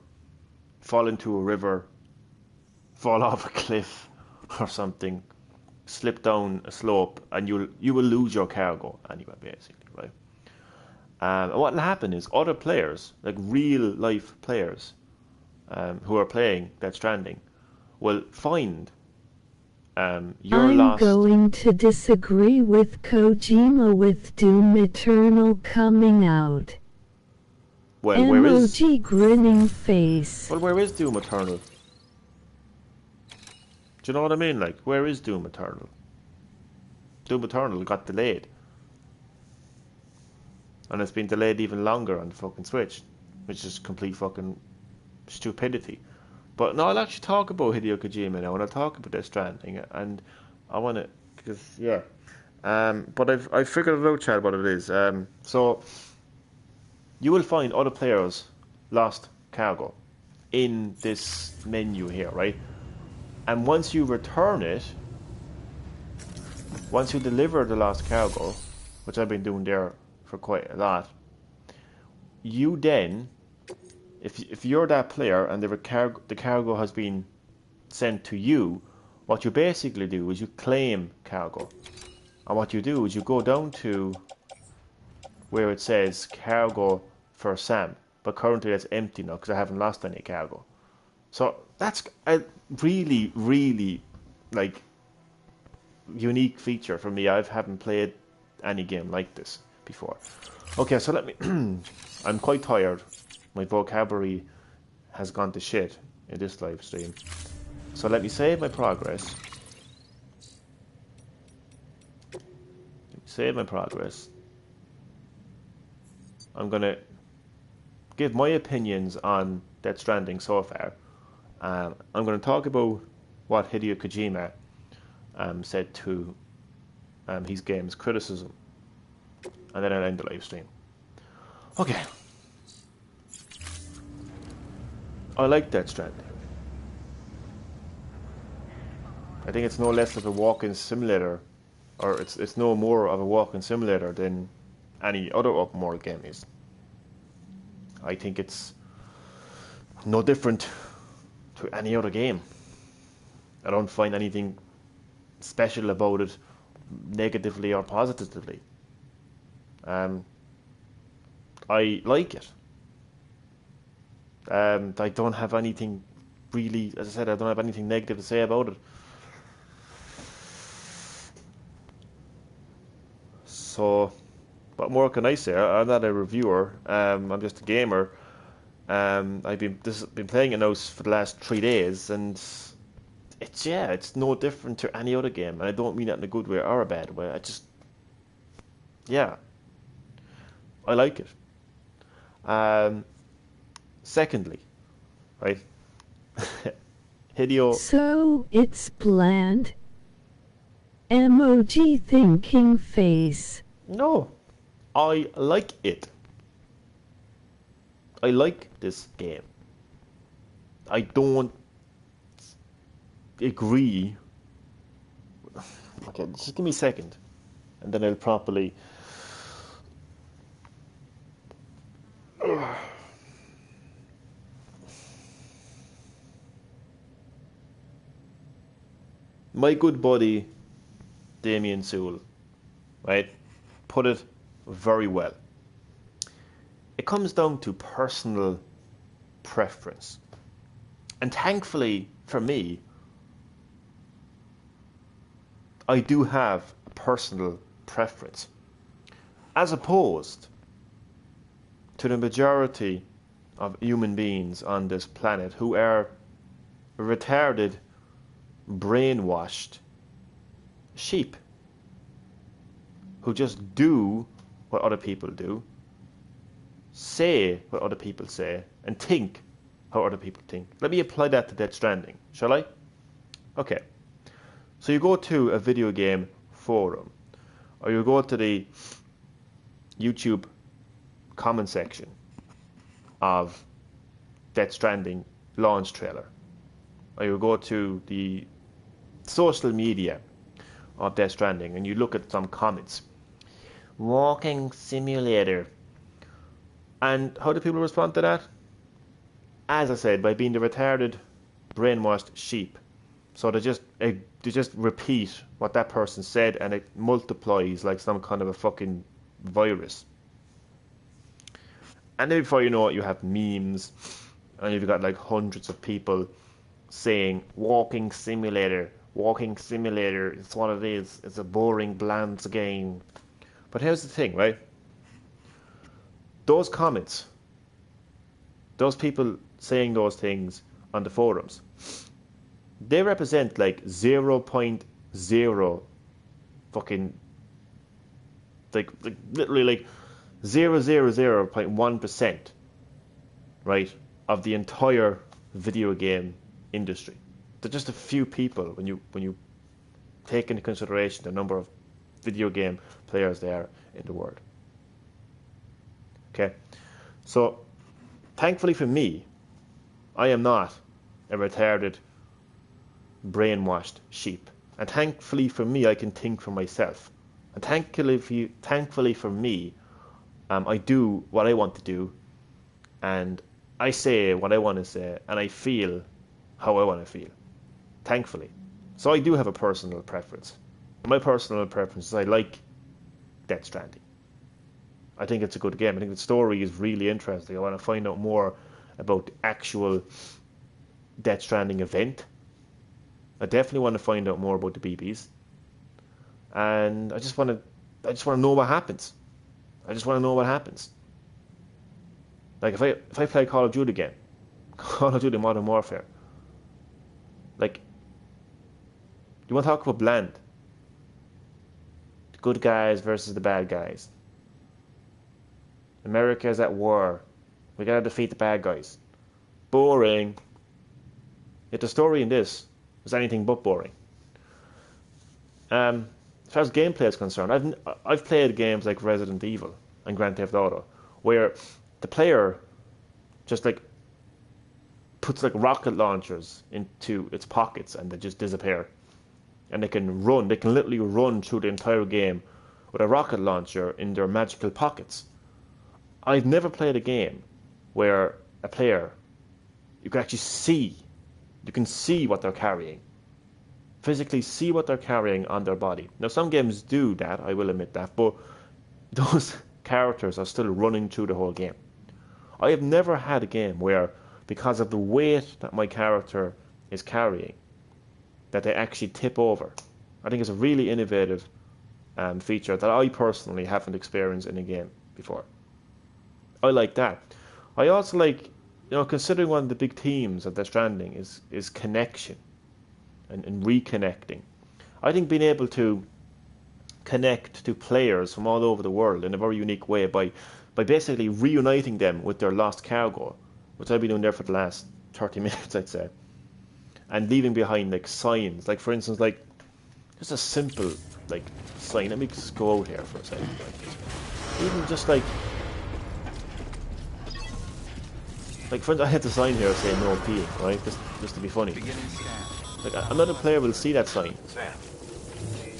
fall into a river, fall off a cliff or something, slip down a slope, and you will lose your cargo anyway, basically, right? And what will happen is other players, like real life players, who are playing Death Stranding, will find your I'm lost. going to disagree with Kojima with Doom Eternal coming out. Well, where is? Emoji grinning face. Well, where is Doom Eternal? Do you know what I mean? Like, where is Doom Eternal? Doom Eternal got delayed. And it's been delayed even longer on the fucking Switch, which is complete fucking stupidity. But no, I'll actually talk about Hideo Kojima now, and I'll talk about Death Stranding, and I want to, because yeah. But I've figured it out, Chad, what it is. So you will find other players lost cargo in this menu here, right? And once you return it, once you deliver the lost cargo, which I've been doing there for quite a lot, you then, if you're that player and the cargo has been sent to you, what you basically do is you claim cargo. And what you do is you go down to where it says cargo for Sam, but currently it's empty now because I haven't lost any cargo. So that's a really, really like unique feature for me. I haven't played any game like this before. Okay, so let me. I'm quite tired. My vocabulary has gone to shit in this live stream. So let me save my progress. Save my progress. I'm gonna give my opinions on Death Stranding so far. I'm gonna talk about what Hideo Kojima said to his game's criticism, and then I'll end the live stream. Okay. I like Death Stranding. I think it's no less of a walking simulator, or it's no more of a walking simulator than any other open world game is. I think it's no different to any other game. I don't find anything special about it, negatively or positively. I like it. I don't have anything really, as I said, I don't have anything negative to say about it. So, what more can I say? I'm not a reviewer. I'm just a gamer. I've been playing it now for the last 3 days, and it's no different to any other game. And I don't mean that in a good way or a bad way. I like it. Secondly, right, Hideo. So it's bland. Emoji thinking face. No, I like it. I like this game. I don't agree. Okay, just give me a second, and then I'll properly. my good buddy Damien Sewell, right, put it very well. It comes down to personal preference. And thankfully for me, I do have a personal preference, as opposed to the majority of human beings on this planet who are retarded, brainwashed sheep who just do what other people do, say what other people say, and think how other people think. Let me apply that to Death Stranding, shall I? Okay. So you go to a video game forum, or you go to the YouTube comment section of Death Stranding launch trailer, or you go to the social media of Death Stranding and you look at some comments. Walking simulator. And how do people respond to that? As I said, by being the retarded, brainwashed sheep. So they just repeat what that person said, and it multiplies like some kind of a fucking virus. And then before you know it, you have memes, and you've got like hundreds of people saying, walking simulator, it's what it is, it's a boring, bland game. But here's the thing, right? Those comments, those people saying those things on the forums, they represent like 0.0 fucking, like literally like 0.1%, right, of the entire video game industry. They're just a few people when you take into consideration the number of video game players there in the world. Okay, so thankfully for me, I am not a retarded, brainwashed sheep, and thankfully for me, I can think for myself, and thankfully for me, I do what I want to do, and I say what I want to say, and I feel how I want to feel. Thankfully, so I do have a personal preference. My personal preference is I like Death Stranding. I think it's a good game. I think the story is really interesting. I want to find out more about the actual Death Stranding event. I definitely want to find out more about the BBs. And I just want to know what happens. I just want to know what happens. Like if I play Call of Duty again, Call of Duty Modern Warfare, like, you want to talk about bland? The good guys versus the bad guys. America is at war. We gotta defeat the bad guys. Boring. Yet the story in this is anything but boring. As far as gameplay is concerned, I've played games like Resident Evil and Grand Theft Auto, where the player just like puts like rocket launchers into its pockets and they just disappear. And they can literally run through the entire game with a rocket launcher in their magical pockets. I've never played a game where a player, you can actually see, what they're carrying. Physically see what they're carrying on their body. Now some games do that, I will admit that, but those characters are still running through the whole game. I have never had a game where, because of the weight that my character is carrying, that they actually tip over. I think it's a really innovative feature that I personally haven't experienced in a game before. I like that. I also like, considering one of the big themes of Death Stranding is connection and reconnecting. I think being able to connect to players from all over the world in a very unique way by basically reuniting them with their lost cargo, which I've been doing there for the last 30 minutes, I'd say, and leaving behind like signs, like for instance, like just a simple like sign. Let me just go out here for a second. Even just like for instance, I had the sign here saying no peeing, right? Just to be funny. Like another player will see that sign. Sam,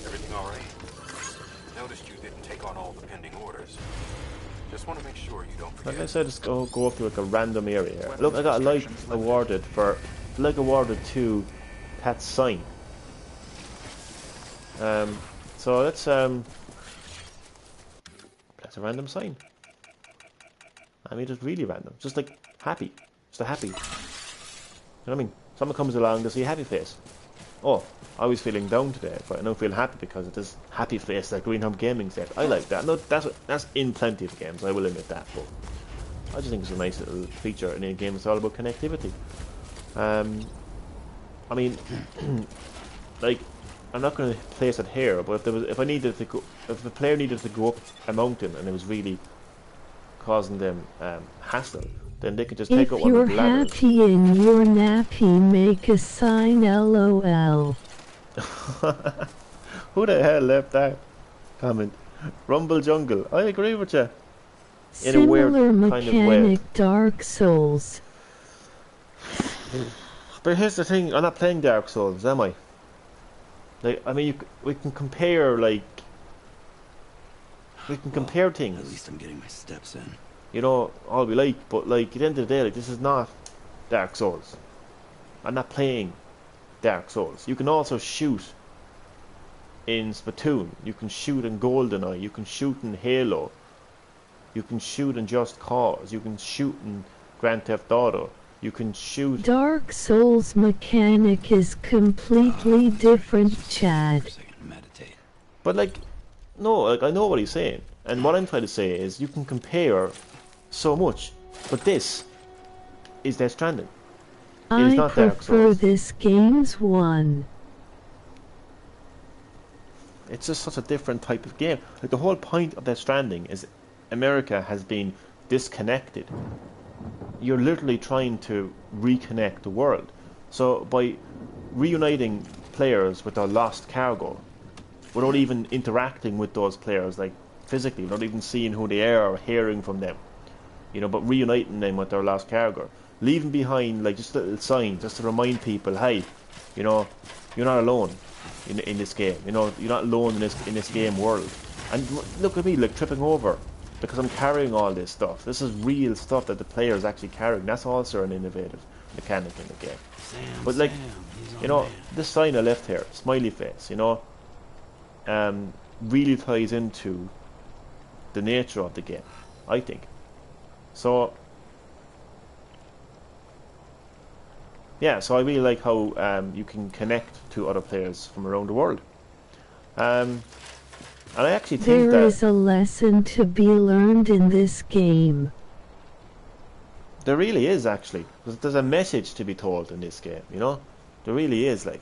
everything all right? Noticed you didn't take on all the pending orders. Just want to make sure you don't forget. Like I said, just go up to like a random area here. Look, I got a like awarded to that sign. So that's a random sign. I mean, just really random. Just like happy. Just a happy. You know what I mean? Someone comes along to see a happy face. Oh, I was feeling down today, but I now feel happy because it is happy face like GreenHerb-Gaming said. I like that. No, that's in plenty of games, I will admit that, but I just think it's a nice little feature in a game that's all about connectivity. I mean, like, I'm not going to place it here, but if the player needed to go up a mountain and it was really causing them hassle, then they could just take up one of the ladders. If you're happy in your nappy, make a sign LOL. Who the hell left that comment? Rumble Jungle. I agree with you. In a weird Similar kind of way. mechanic Dark Souls. But here's the thing, I'm not playing Dark Souls, am I? Like, I mean, we can compare, like... We can compare things. At least I'm getting my steps in. You know, all we like, but like, at the end of the day, like, this is not Dark Souls. I'm not playing Dark Souls. You can also shoot in Splatoon. You can shoot in GoldenEye. You can shoot in Halo. You can shoot in Just Cause. You can shoot in Grand Theft Auto. You can shoot... Dark Souls mechanic is completely different, Chad. Meditate. But like, no, like, I know what he's saying. And what I'm trying to say is you can compare so much. But this is Death Stranding. It is I not Dark prefer Souls. this game's one. It's just such a different type of game. Like, the whole point of Death Stranding is America has been disconnected. You're literally trying to reconnect the world. So by reuniting players with their lost cargo, without even interacting with those players, like physically, not even seeing who they are or hearing from them, you know, but reuniting them with their lost cargo, leaving behind like just little signs just to remind people, hey, you know, you're not alone in this game. You know, you're not alone in this game world. And look at me, like, tripping over because I'm carrying all this stuff. This is real stuff that the player is actually carrying. That's also an innovative mechanic in the game. But like, you know, this sign I left here, smiley face, you know, really ties into the nature of the game, I think. So yeah, so I really like how you can connect to other players from around the world. And I actually think There is a lesson to be learned in this game. There really is, actually. There's a message to be told in this game, you know? There really is, like.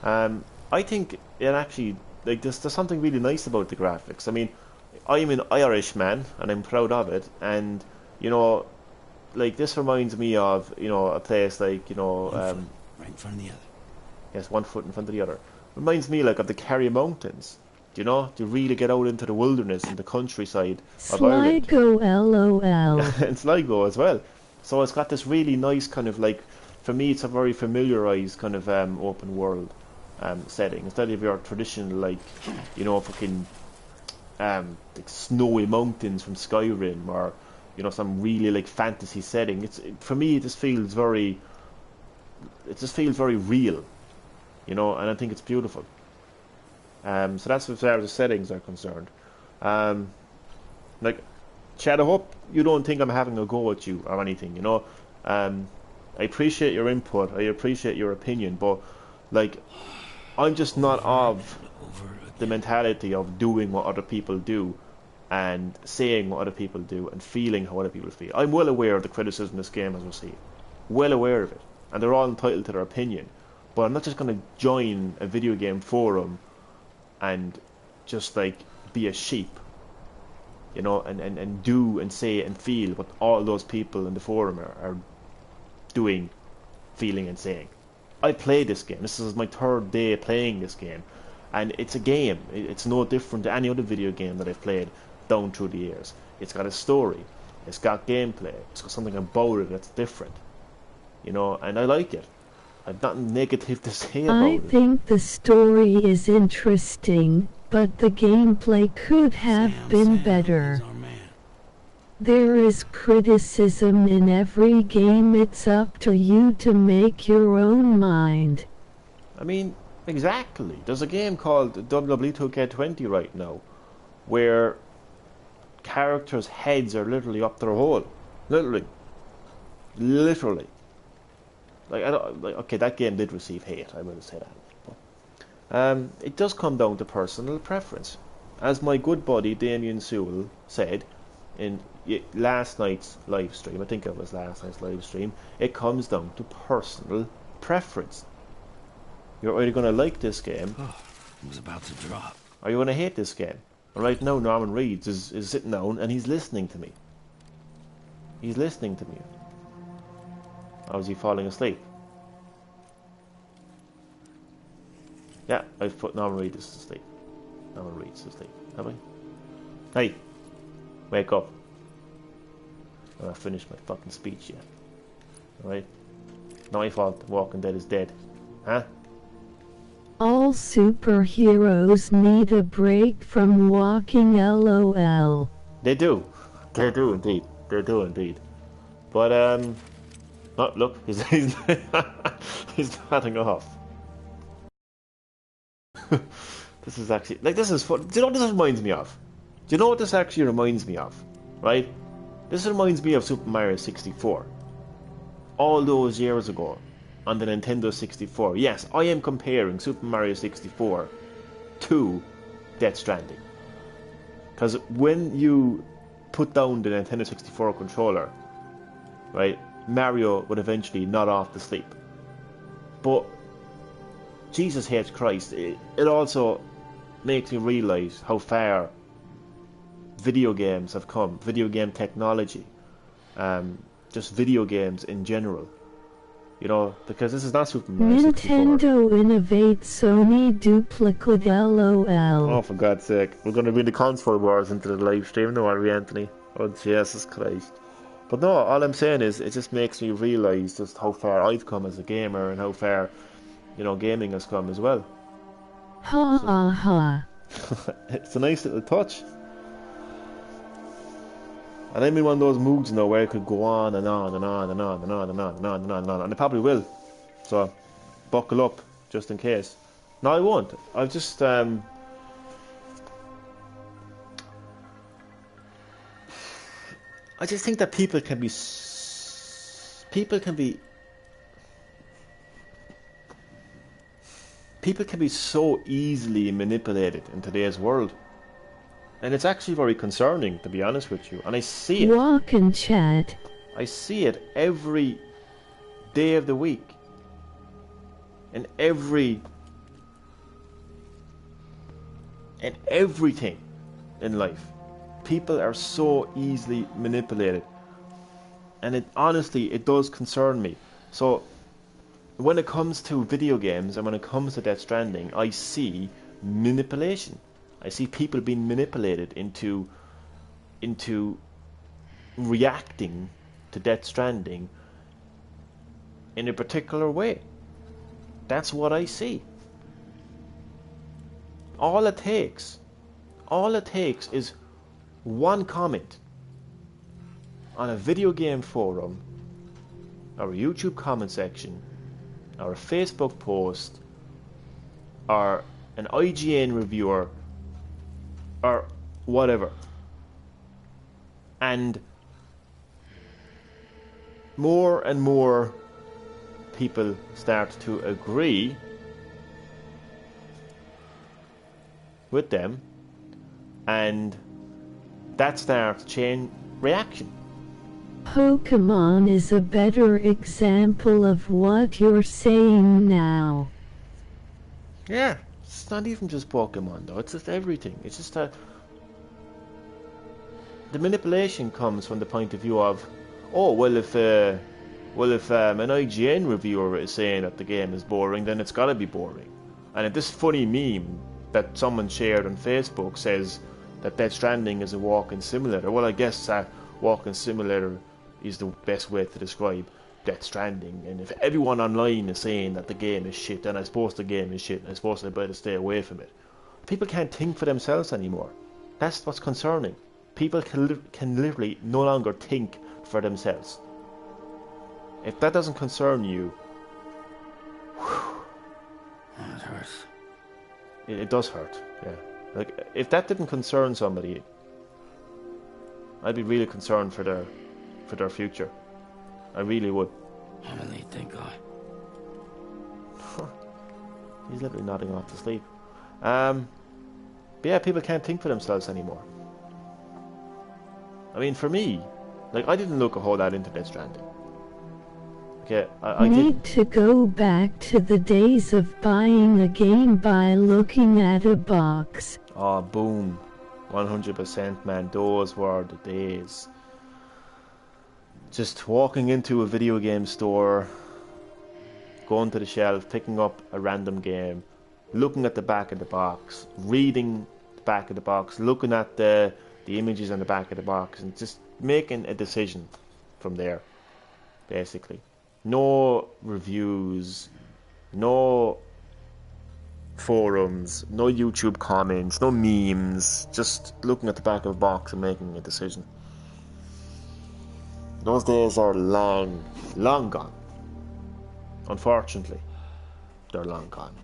I think it actually, like, there's something really nice about the graphics. I mean, I'm an Irish man, and I'm proud of it, and, you know, like, this reminds me of, you know, a place like, you know... right in front of the other. Yes, one foot in front of the other. Reminds me, like, of the Kerry Mountains. Do you know? To really get out into the wilderness and the countryside of Ireland. Sligo LOL. And Sligo as well. So it's got this really nice kind of, like, for me it's a very familiarised kind of open world setting. Instead of your traditional, like, you know, fucking like snowy mountains from Skyrim, or, you know, some really, like, fantasy setting. For me it just feels very real, you know, and I think it's beautiful. So that's as far as the settings are concerned. Like, Chad, I hope you don't think I'm having a go at you or anything, you know. I appreciate your input, I appreciate your opinion, but, like, I'm just not of the mentality of doing what other people do and saying what other people do and feeling how other people feel. I'm well aware of the criticism this game has received. Well aware of it. And they're all entitled to their opinion. But I'm not just going to join a video game forum and just, like, be a sheep, you know, and do and say and feel what all those people in the forum are doing, feeling and saying. I played this game. This is my third day playing this game, and it's a game. It's no different to any other video game that I've played down through the years. It's got a story, it's got gameplay, it's got something about it that's different, you know, and I like it. I've nothing negative to say about it. I think the story is interesting, but the gameplay could have been better. There is criticism in every game. It's up to you to make your own mind. I mean, Exactly. There's a game called WWE 2K20 right now, where characters' heads are literally up their hole. Literally. Literally. Like, I don't, like, okay, that game did receive hate, I will say that. But, it does come down to personal preference. As my good buddy Damien Sewell said in last night's live stream, I think it was last night's live stream, it comes down to personal preference. You're either going to like this game, It was about to drop. or you're going to hate this game. And right now, Norman Reedus is sitting down and he's listening to me. He's listening to me. Or is he falling asleep? Yeah, I've put Norman Reedus to sleep. Norman Reedus to sleep, have I? Hey! Wake up. I'm not finished my fucking speech yet. Alright? Not my fault Walking Dead is dead. Huh? All superheroes need a break from walking, LOL. They do. They do indeed. They do indeed. But, oh, look, he's he's nodding off. This is actually, like, this is fun. Do you know what this reminds me of? Do you know what this actually reminds me of? Right? This reminds me of Super Mario 64. All those years ago, on the Nintendo 64. Yes, I am comparing Super Mario 64 to Death Stranding. Because when you put down the Nintendo 64 controller, right, Mario would eventually nod off to sleep. But Jesus H. Christ, it also makes me realise how far video games have come, video game technology, just video games in general. You know, because this is not Super Mario 64. Nintendo innovates, Sony duplicate, LOL. Oh, for God's sake. We're going to bring the console wars into the live stream now, are we, Anthony? Oh, Jesus Christ. But no, all I'm saying is, it just makes me realise just how far I've come as a gamer and how far, you know, gaming has come as well. Ha ha ha. It's a nice little touch. And I'm in one of those moods now where I could go on and on and on and on and on and on and on and on and on, and I probably will. So, buckle up, just in case. No, I won't. I'll just, I just think that people can be so easily manipulated in today's world. And it's actually very concerning, to be honest with you. And I see it. Walk and chat. I see it every day of the week. In everything in life. People are so easily manipulated. And it honestly, it does concern me. So, when it comes to video games and when it comes to Death Stranding, I see manipulation. I see people being manipulated into reacting to Death Stranding in a particular way. That's what I see. All it takes is one comment on a video game forum, or a YouTube comment section, or a Facebook post, or an IGN reviewer, or whatever, and more people start to agree with them, and that starts chain reaction. Pokemon is a better example of what you're saying now. Yeah, it's not even just Pokemon though, it's just everything. It's just that the manipulation comes from the point of view of, oh, well if an IGN reviewer is saying that the game is boring, then it's gotta be boring. And if this funny meme that someone shared on Facebook says that Death Stranding is a walking simulator, well, I guess that walking simulator is the best way to describe Death Stranding. And if everyone online is saying that the game is shit, then I suppose the game is shit, and I suppose I better stay away from it. People can't think for themselves anymore. That's what's concerning. People can literally no longer think for themselves. If that doesn't concern you, Oh, it hurts. It does hurt, yeah. Like, if that didn't concern somebody, I'd be really concerned for their future. I really would. I'm relieved, thank God. He's literally nodding off to sleep. But yeah, people can't think for themselves anymore. I mean, for me, like, I didn't look a whole lot into Death Stranding. Okay, I need to go back to the days of buying a game by looking at a box. Oh, boom. 100%, man. Those were the days. Just walking into a video game store, going to the shelf, picking up a random game, looking at the back of the box, reading the back of the box, looking at the images on the back of the box, and just making a decision from there, basically. No reviews, no forums, no YouTube comments, no memes, just looking at the back of a box and making a decision. Those days are long, long gone. Unfortunately, they're long gone.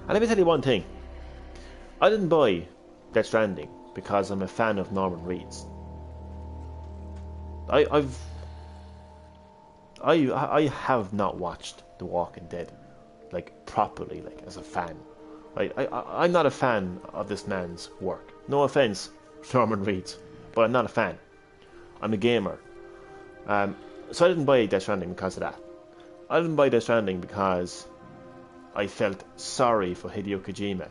And let me tell you one thing. I didn't buy Death Stranding because I'm a fan of Norman Reedus. I have not watched The Walking Dead, like, properly, like, as a fan. I'm not a fan of this man's work. No offense, Norman Reedus, but I'm not a fan. I'm a gamer. So I didn't buy Death Stranding because of that. I didn't buy Death Stranding because I felt sorry for Hideo Kojima.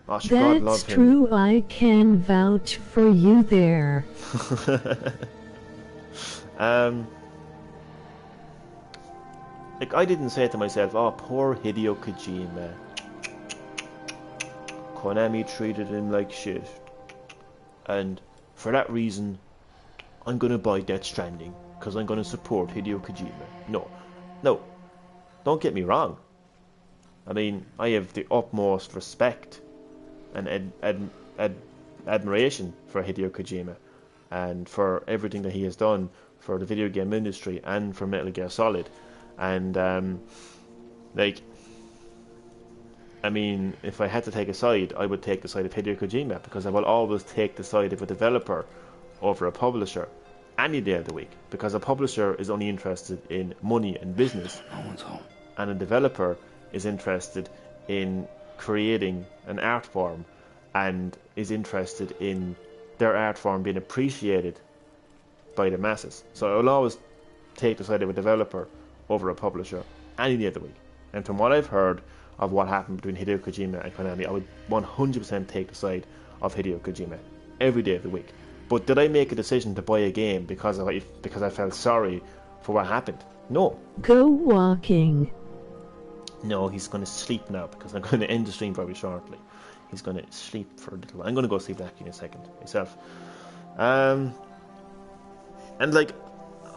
Oh, God love That's him. true, I can vouch for you there. Like, I didn't say to myself, oh, poor Hideo Kojima. Konami treated him like shit. And for that reason, I'm going to buy Death Stranding, because I'm going to support Hideo Kojima. No. Don't get me wrong. I mean, I have the utmost respect and admiration for Hideo Kojima and for everything that he has done for the video game industry and for Metal Gear Solid. And like, I mean, if I had to take a side, I would take the side of Hideo Kojima, because I will always take the side of a developer over a publisher any day of the week, because a publisher is only interested in money and business, No one's home. and a developer is interested in creating an art form and is interested in their art form being appreciated by the masses. So I will always take the side of a developer over a publisher any day of the week. And from what I've heard of what happened between Hideo Kojima and Konami, I would 100% take the side of Hideo Kojima every day of the week. But did I make a decision to buy a game because I felt sorry for what happened? No. Go walking. No, he's going to sleep now, because I'm going to end the stream very shortly. He's going to sleep for a little while. I'm going to go sleep actually in a second myself. And like,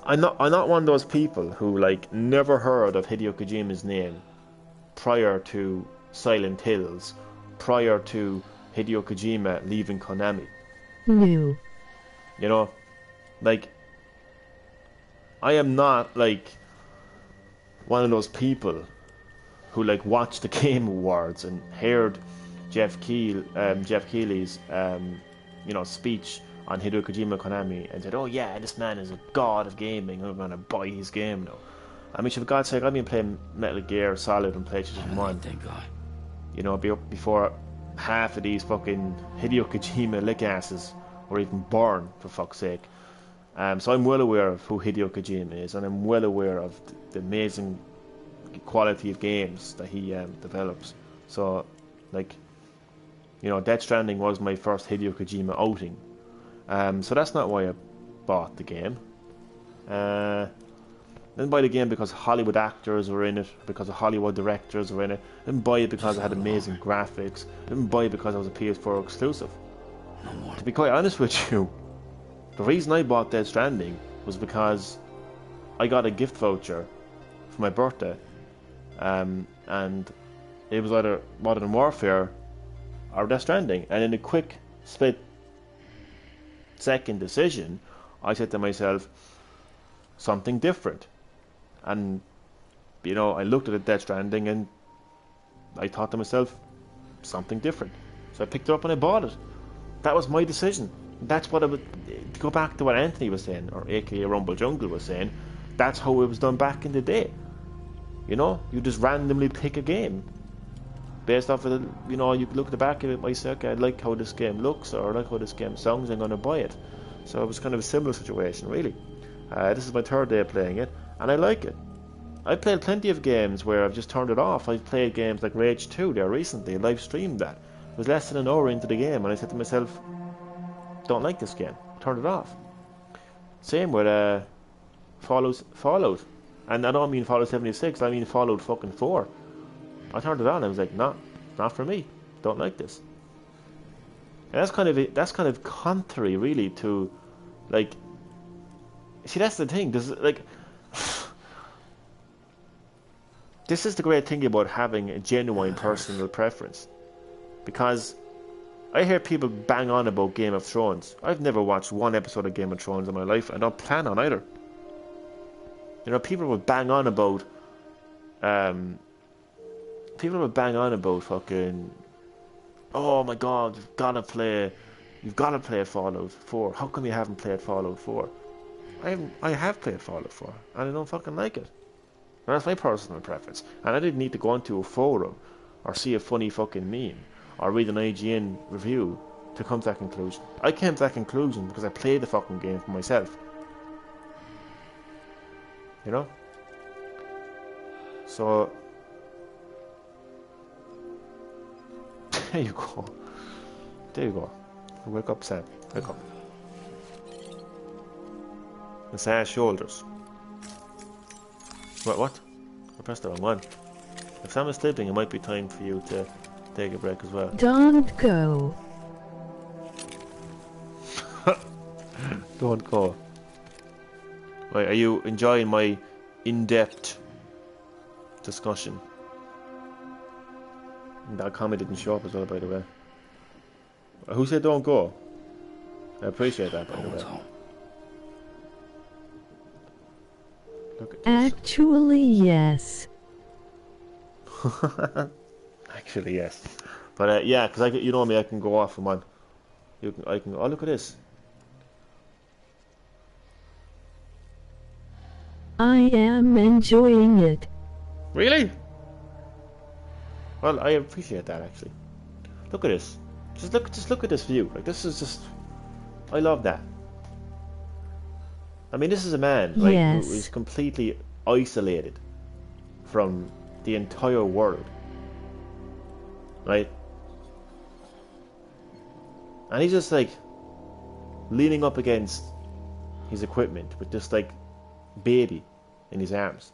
I'm not one of those people who, like, never heard of Hideo Kojima's name prior to Silent Hills, prior to Hideo Kojima leaving Konami. New. You know, like, I am not like one of those people who, like, watched the Game Awards and heard Jeff Keighley's speech on Hideo Kojima Konami and said, oh yeah, this man is a god of gaming, I'm gonna buy his game now. I mean, for God's sake, I've been playing Metal Gear Solid and PlayStation 1. Thank God. You know, before half of these fucking Hideo Kojima lick-asses were even born, for fuck's sake. So I'm well aware of who Hideo Kojima is, and I'm well aware of the amazing quality of games that he develops. So, like, you know, Death Stranding was my first Hideo Kojima outing. So that's not why I bought the game. I didn't buy the game because Hollywood actors were in it, because the Hollywood directors were in it. I didn't buy it because it had amazing graphics. I didn't buy it because it was a PS4 exclusive. No more. To be quite honest with you, the reason I bought Death Stranding was because I got a gift voucher for my birthday, and it was either Modern Warfare or Death Stranding. And in a quick split second decision, I said to myself, something different. And, you know, I looked at it, Death Stranding, and I thought to myself, something different. So I picked it up and I bought it. That was my decision. That's what I would, to go back to what Anthony was saying, or aka Rumble Jungle was saying, that's how it was done back in the day. You know, you just randomly pick a game based off of the, you know, you look at the back of it, might say, okay, I like how this game looks, or I like how this game sounds, I'm going to buy it. So it was kind of a similar situation, really. This is my third day playing it, and I like it. I've played plenty of games where I've just turned it off. I've played games like Rage 2 there recently, live streamed that. It was less than an hour into the game, and I said to myself, don't like this game, turned it off. Same with Fallout. And I don't mean Fallout 76, I mean Fallout fucking 4. I turned it on and I was like, nah, not for me. Don't like this. And that's kind of contrary, really, to, like, see, that's the thing. There's, like, this is the great thing about having a genuine personal preference, because I hear people bang on about Game of Thrones. I've never watched one episode of Game of Thrones in my life. I don't plan on either. You know, people would bang on about fucking, oh my god, you've gotta play Fallout 4. How come you haven't played Fallout 4? I have played Fallout 4 and I don't fucking like it. And that's my personal preference. And I didn't need to go onto a forum or see a funny fucking meme or read an IGN review to come to that conclusion. I came to that conclusion because I played the fucking game for myself. You know? So there you go. There you go. Wake up, Sam. Wake up. Massage shoulders. What? I pressed the wrong one. If Sam is sleeping, it might be time for you to take a break as well. Don't go. Don't go. Right, are you enjoying my in-depth discussion? That comment didn't show up as well, by the way. Who said don't go? I appreciate that, by the way. Look at this. Actually, yes. Actually, yes. But yeah, because you know me, I can go off from one. I can. Oh, look at this. I am enjoying it. Really? Well, I appreciate that actually. Look at this. Just look at this view. Like, this is just, I love that. I mean, this is a man, right, yes, who is completely isolated from the entire world, right? And he's just like leaning up against his equipment with this like baby in his arms.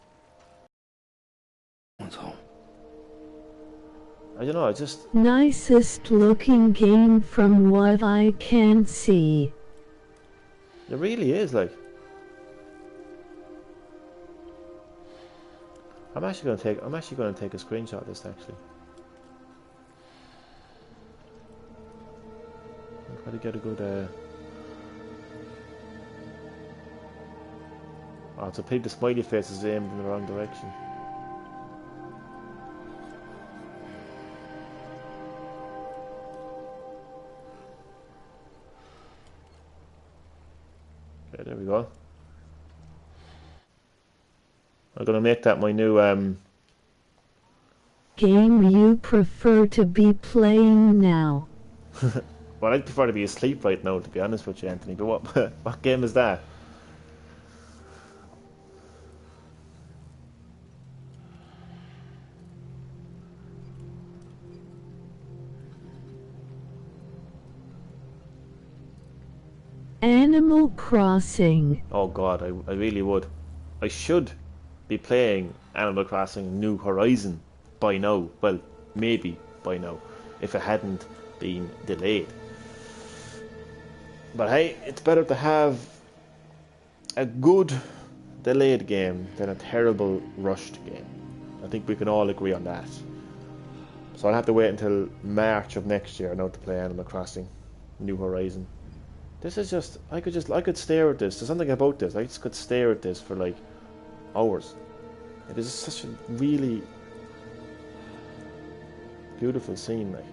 One's home. I don't know, it's just nicest looking game from what I can see. It really is, like. I'm actually gonna take a screenshot of this actually. I'll try to get a good oh, so the smiley face is aimed in the wrong direction. Okay, there we go. I'm gonna make that my new game you prefer to be playing now. well, I'd prefer to be asleep right now, to be honest with you, Anthony, but what game is that? Animal Crossing. Oh god, I really would. I should be playing Animal Crossing New Horizon by now. Well, maybe by now, if it hadn't been delayed. But hey, it's better to have a good delayed game than a terrible rushed game. I think we can all agree on that. So I'll have to wait until March of next year now to play Animal Crossing New Horizon. This is just, I could stare at this. There's something about this. I just could stare at this for like hours. It is such a really beautiful scene, like.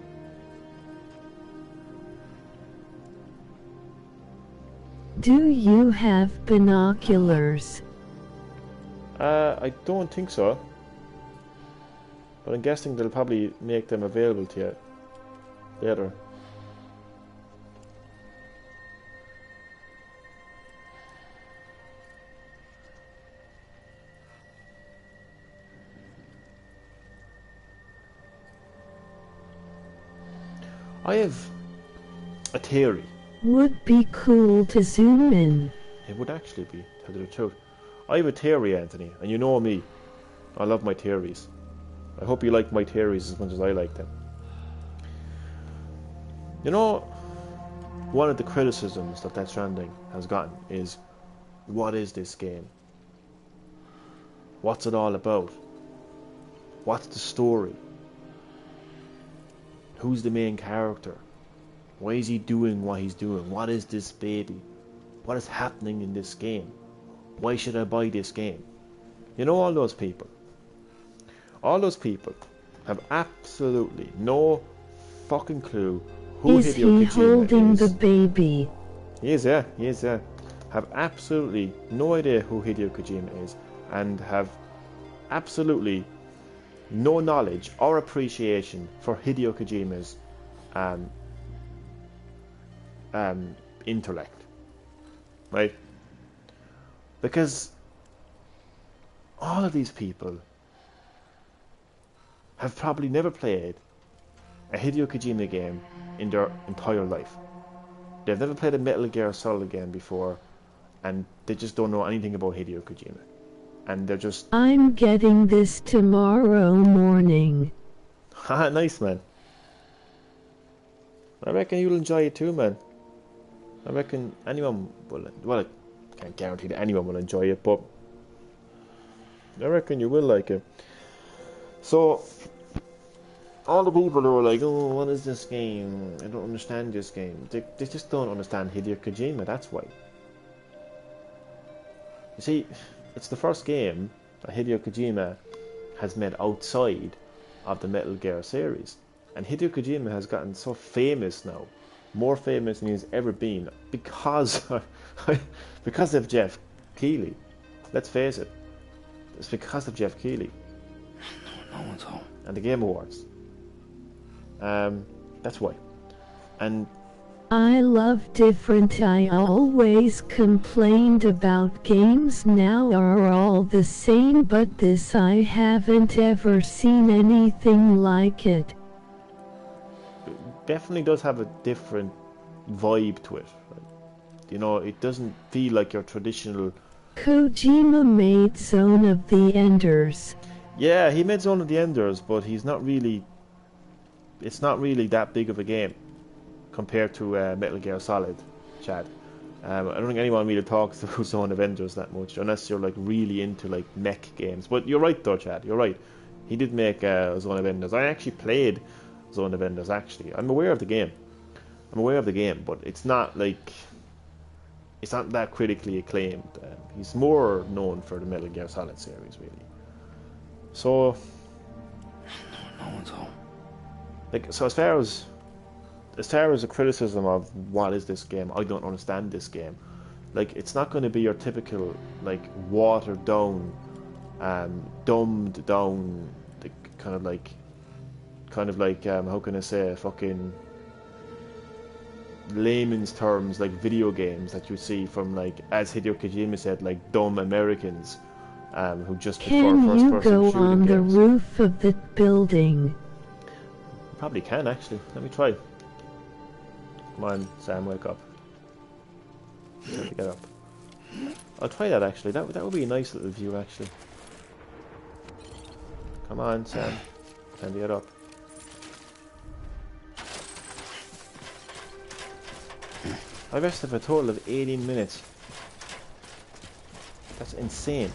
Do you have binoculars? I don't think so. But I'm guessing they'll probably make them available to you later. I have a theory. Would be cool to zoom in. It would actually be, to tell you the truth. I have a theory, Anthony, and you know me. I love my theories. I hope you like my theories as much as I like them. You know, one of the criticisms that Death Stranding has gotten is, what is this game? What's it all about? What's the story? Who's the main character? Why is he doing what he's doing? What is this baby? What is happening in this game? Why should I buy this game? You know, all those people have absolutely no fucking clue who Is Hideo he Kojima holding is. the baby? He is, yeah. Have absolutely no idea who Hideo Kojima is, and have absolutely no knowledge or appreciation for Hideo Kojima's intellect, right? Because all of these people have probably never played a Hideo Kojima game in their entire life. They've never played a Metal Gear Solid game before, and they just don't know anything about Hideo Kojima. And they're just... I'm getting this tomorrow morning. Haha, nice, man. I reckon you'll enjoy it too, man. I reckon anyone will... Well, I can't guarantee that anyone will enjoy it, but I reckon you will like it. So, all the people who are like, oh, what is this game? I don't understand this game. They just don't understand Hideo Kojima, that's why. You see, it's the first game that Hideo Kojima has made outside of the Metal Gear series. And Hideo Kojima has gotten so famous now, more famous than he's ever been, because of Jeff Keighley. Let's face it, it's because of Jeff Keighley. No one's home. And the Game Awards. That's why. And I love different. I always complained about games now are all the same, but this I haven't ever seen anything like it. Definitely does have a different vibe to it. Right? You know, it doesn't feel like your traditional... Kojima made Zone of the Enders. Yeah, he made Zone of the Enders, but he's not really... It's not really that big of a game compared to Metal Gear Solid, Chad. I don't think anyone really talks about Zone of Enders that much, unless you're like really into like mech games. But you're right though, Chad, you're right. He did make Zone of Enders. I actually played Zone of Enders, actually. I'm aware of the game. But it's not like... It's not that critically acclaimed. He's more known for the Metal Gear Solid series, really. So... No one's home. Like, so as far as a criticism of what is this game, I don't understand this game. Like, it's not going to be your typical, like, watered down, dumbed down, kind of like, how can I say, fucking layman's terms, like video games that you see from, like, as Hideo Kojima said, like dumb Americans, who just prefer first-person shooting games. Can you go on the roof of the building? Probably can, actually. Let me try. Come on, Sam, wake up. Time to get up. I'll try that, actually. That would be a nice little view, actually. Come on, Sam. Time to get up. I rested for a total of 18 minutes. That's insane.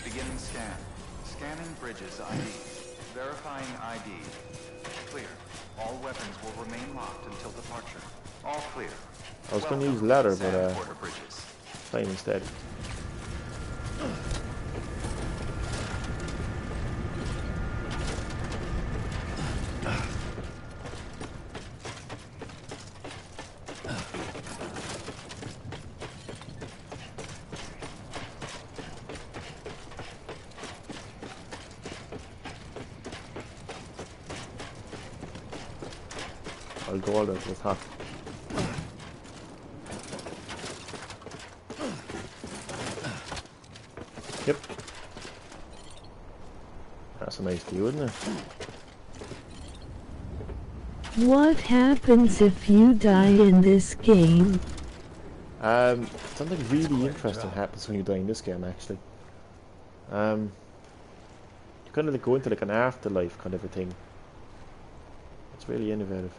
Beginning scan. Scanning bridges ID. Verifying ID. Clear. All weapons will remain locked until departure. All clear. I was going to use Welcome, ladder, but Sam Porter Bridges. fine instead. I'll go all the way to the top. Yep. That's a nice view, isn't it? What happens if you die in this game? Something really interesting happens when you die in this game, actually. You kind of like go into like an afterlife kind of a thing. It's really innovative.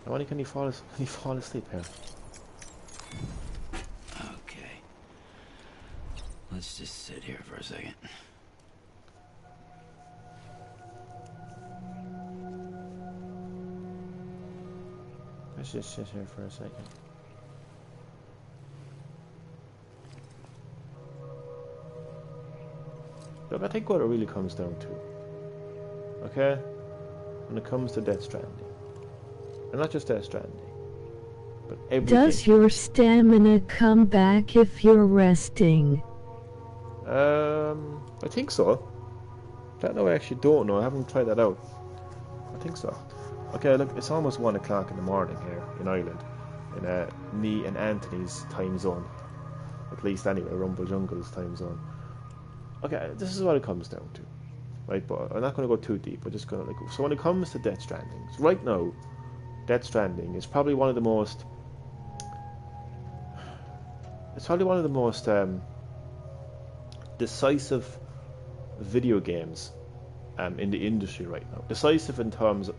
Now, when can you fall asleep here? Okay. Let's just sit here for a second. Let's just sit here for a second. Look, I think what it really comes down to, okay, when it comes to Death Stranding, and not just Death Stranding, but every Does game. your stamina come back if you're resting? I think so. That no, I actually don't know. I haven't tried that out. I think so. Okay, look, it's almost 1 o'clock in the morning here in Ireland, in me and Anthony's time zone. At least anyway, Rumble Jungle's time zone. Okay, this is what it comes down to, right? But I'm not going to go too deep. We're just going to like. So when it comes to Death Stranding, right now, Death Stranding is probably one of the most. It's probably one of the most decisive video games in the industry right now. Decisive in terms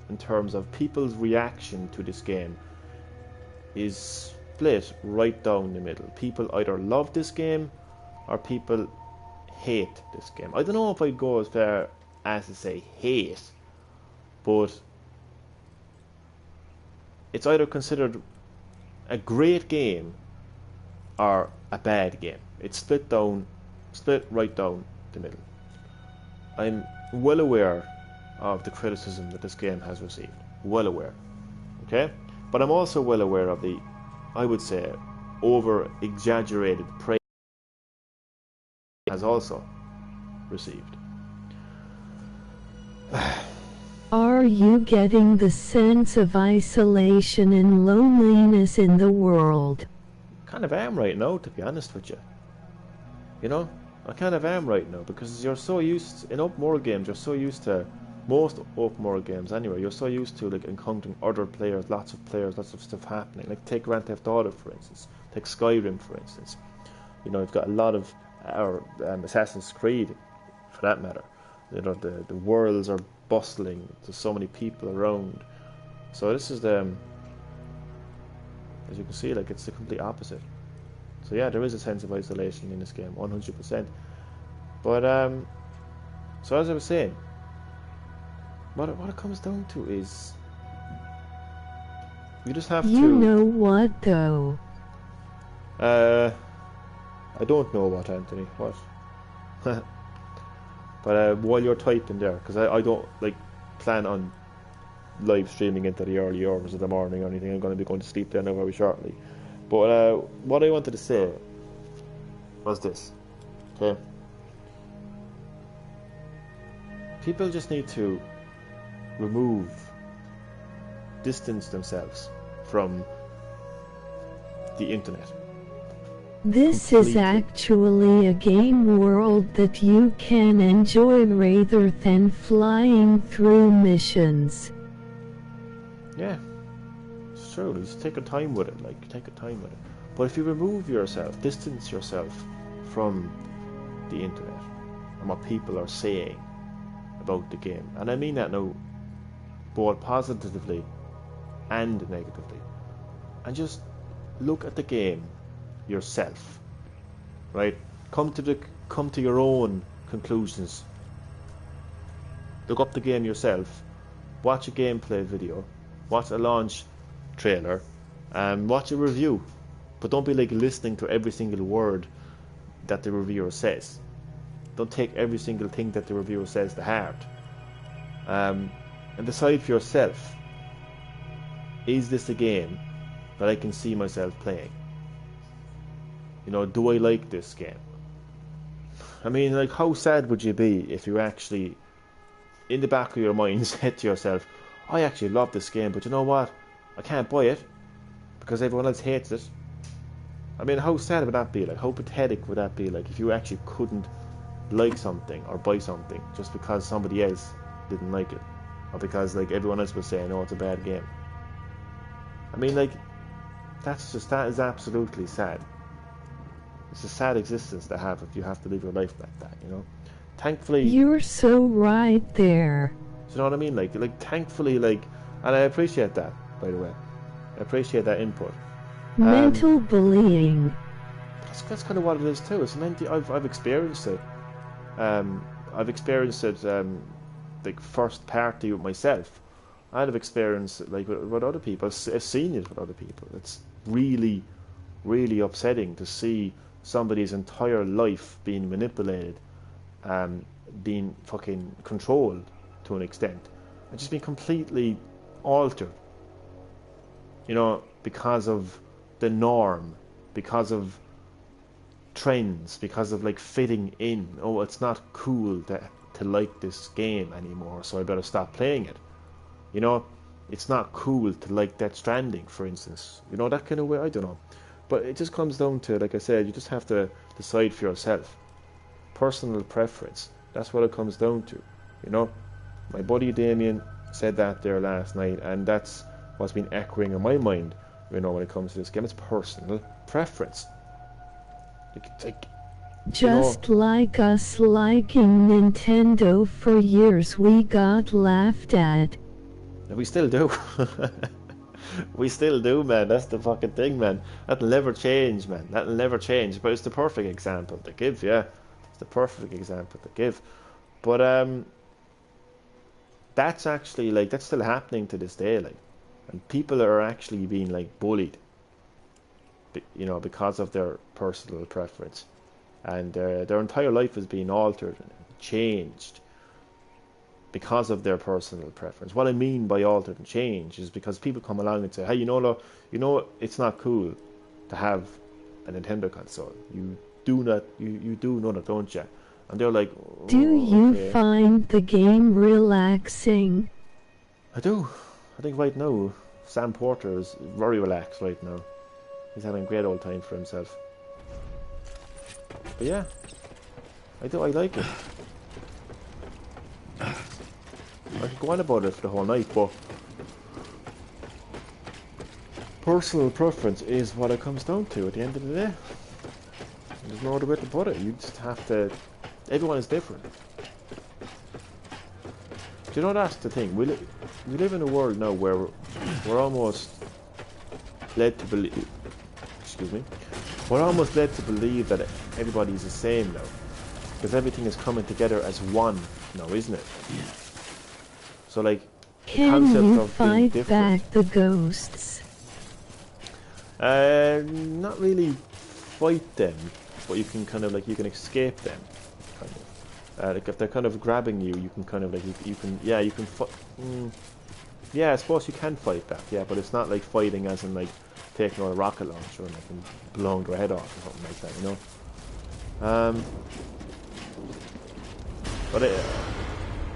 of people's reaction to this game is split right down the middle. People either love this game or people hate this game. I don't know if I'd go as far as to say hate, but it's either considered a great game or a bad game. It's split right down the middle. I'm well aware of the criticism that this game has received. Well aware. Okay? But I'm also well aware of the, I would say, over-exaggerated praise it has also received. Are you getting the sense of isolation and loneliness in the world? Kind of am right now, to be honest with you. You know? I kind of am right now, because you're so used, in open world games, you're so used to, most open world games anyway, you're so used to like encountering other players, lots of stuff happening. Like take Grand Theft Auto for instance, take Skyrim for instance. You know, you've got a lot of, or Assassin's Creed for that matter. You know, the worlds are bustling, there's so many people around. So this is the, as you can see, like it's the complete opposite. So yeah, there is a sense of isolation in this game, 100%. But so as I was saying, what it comes down to is you just have to. You know what though? I don't know what, Anthony. What? But while you're typing there, because I don't like plan on live streaming into the early hours of the morning or anything. I'm going to be going to sleep there now very shortly. But what I wanted to say was this, okay? People just need to distance themselves from the internet. This is actually a game world that you can enjoy rather than flying through missions. Yeah, it's true. Just take your time with it. But if you remove yourself, distance yourself from the internet and what people are saying about the game, and I mean that now both positively and negatively, and just look at the game yourself, right? Come to your own conclusions. Look up the game yourself. Watch a gameplay video. Watch a launch trailer. And watch a review. But don't be like listening to every single word that the reviewer says. Don't take every single thing that the reviewer says to heart. And decide for yourself, is this a game that I can see myself playing? You know, do I like this game? I mean, like, how sad would you be if you actually, in the back of your mind, said to yourself, I actually love this game, but you know what? I can't buy it because everyone else hates it. I mean, how sad would that be? Like, how pathetic would that be? Like, if you actually couldn't like something or buy something just because somebody else didn't like it, or because like everyone else was saying, oh, it's a bad game. I mean, like, that is absolutely sad. It's a sad existence to have if you have to live your life like that, you know. Thankfully, you're so right there. Do you know what I mean? Like thankfully, like, and I appreciate that, by the way. I appreciate that input. Mental bullying. That's kind of what it is too. It's mental. I've experienced it. I've experienced it like first party with myself. I've experienced it like with other people. I've seen it with other people. It's really, really upsetting to see somebody's entire life being manipulated, being fucking controlled to an extent, and just being completely altered. You know, because of the norm, because of trends, because of like fitting in. Oh, it's not cool to like this game anymore, so I better stop playing it. You know, it's not cool to like Death Stranding, for instance. You know, that kind of way. I don't know, but it just comes down to, like I said, you just have to decide for yourself. Personal preference. That's what it comes down to. You know, my buddy Damien said that there last night, and that's what's been echoing in my mind. You know, when it comes to this game, it's personal preference. Just like us liking Nintendo for years, we got laughed at. We still do. We still do, man. That's the fucking thing, man. That'll never change, man. That'll never change. But it's the perfect example to give, yeah. It's the perfect example to give. But that's actually, like, that's still happening to this day, like. And people are actually being, like, bullied, you know, because of their personal preference. And their entire life is being altered and changed because of their personal preference. What I mean by altered and changed is because people come along and say, hey, you know, it's not cool to have a Nintendo console. You do know that, don't you? And they're like, oh, do you okay. find the game relaxing? I do. I think right now, Sam Porter is very relaxed right now. He's having a great old time for himself. But yeah, I like it. I could go on about it for the whole night, but personal preference is what it comes down to at the end of the day. There's no other way to put it. You just have to. Everyone is different. Do you know, that's the thing? We live in a world now where we're almost led to believe. Excuse me. We're almost led to believe that everybody's the same now, because everything is coming together as one now, isn't it? Yeah. So, like, can you fight back the ghosts? Not really fight them, but you can kind of, like, you can escape them. Kind of. Like, if they're kind of grabbing you, you can kind of, like, you can fight. Yeah, I suppose you can fight back. Yeah, but it's not like fighting as in, like, taking out a rocket launcher and, like, blowing their head off or something like that, you know. But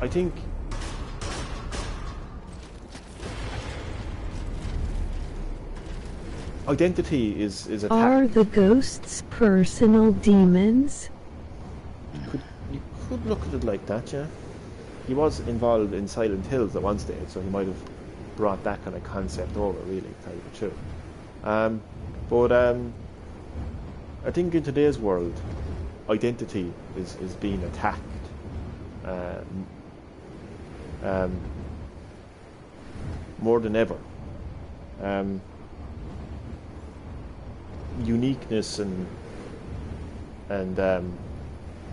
I think. Identity is attacked. Are the ghosts personal demons? You could look at it like that, yeah. He was involved in Silent Hills at one stage, so he might have brought that kind of concept over, really, to tell you the truth. But I think in today's world, identity is being attacked. More than ever. uniqueness and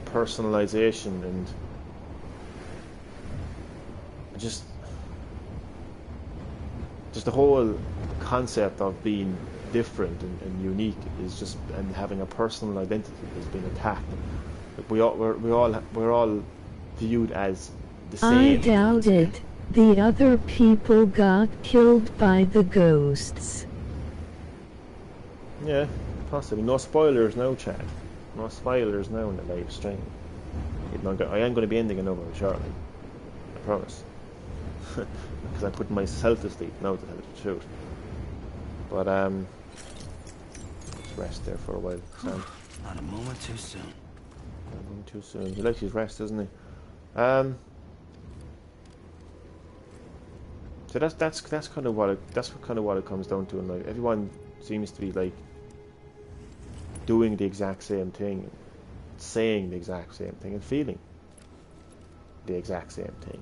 personalization and just the whole concept of being different and unique is just, and having a personal identity has been attacked. Like we're all viewed as the same. I doubt it. The other people got killed by the ghosts. Yeah, possibly. No spoilers now, Chad. No spoilers now in the live stream. I am going to be ending another shortly. I promise. Because I'm putting myself to sleep now, to tell the truth. But just rest there for a while, Sam. Not a moment too soon. Not a moment too soon. He likes his rest, doesn't he? So that's kind of what it comes down to in life. Everyone seems to be like doing the exact same thing, saying the exact same thing, and feeling the exact same thing.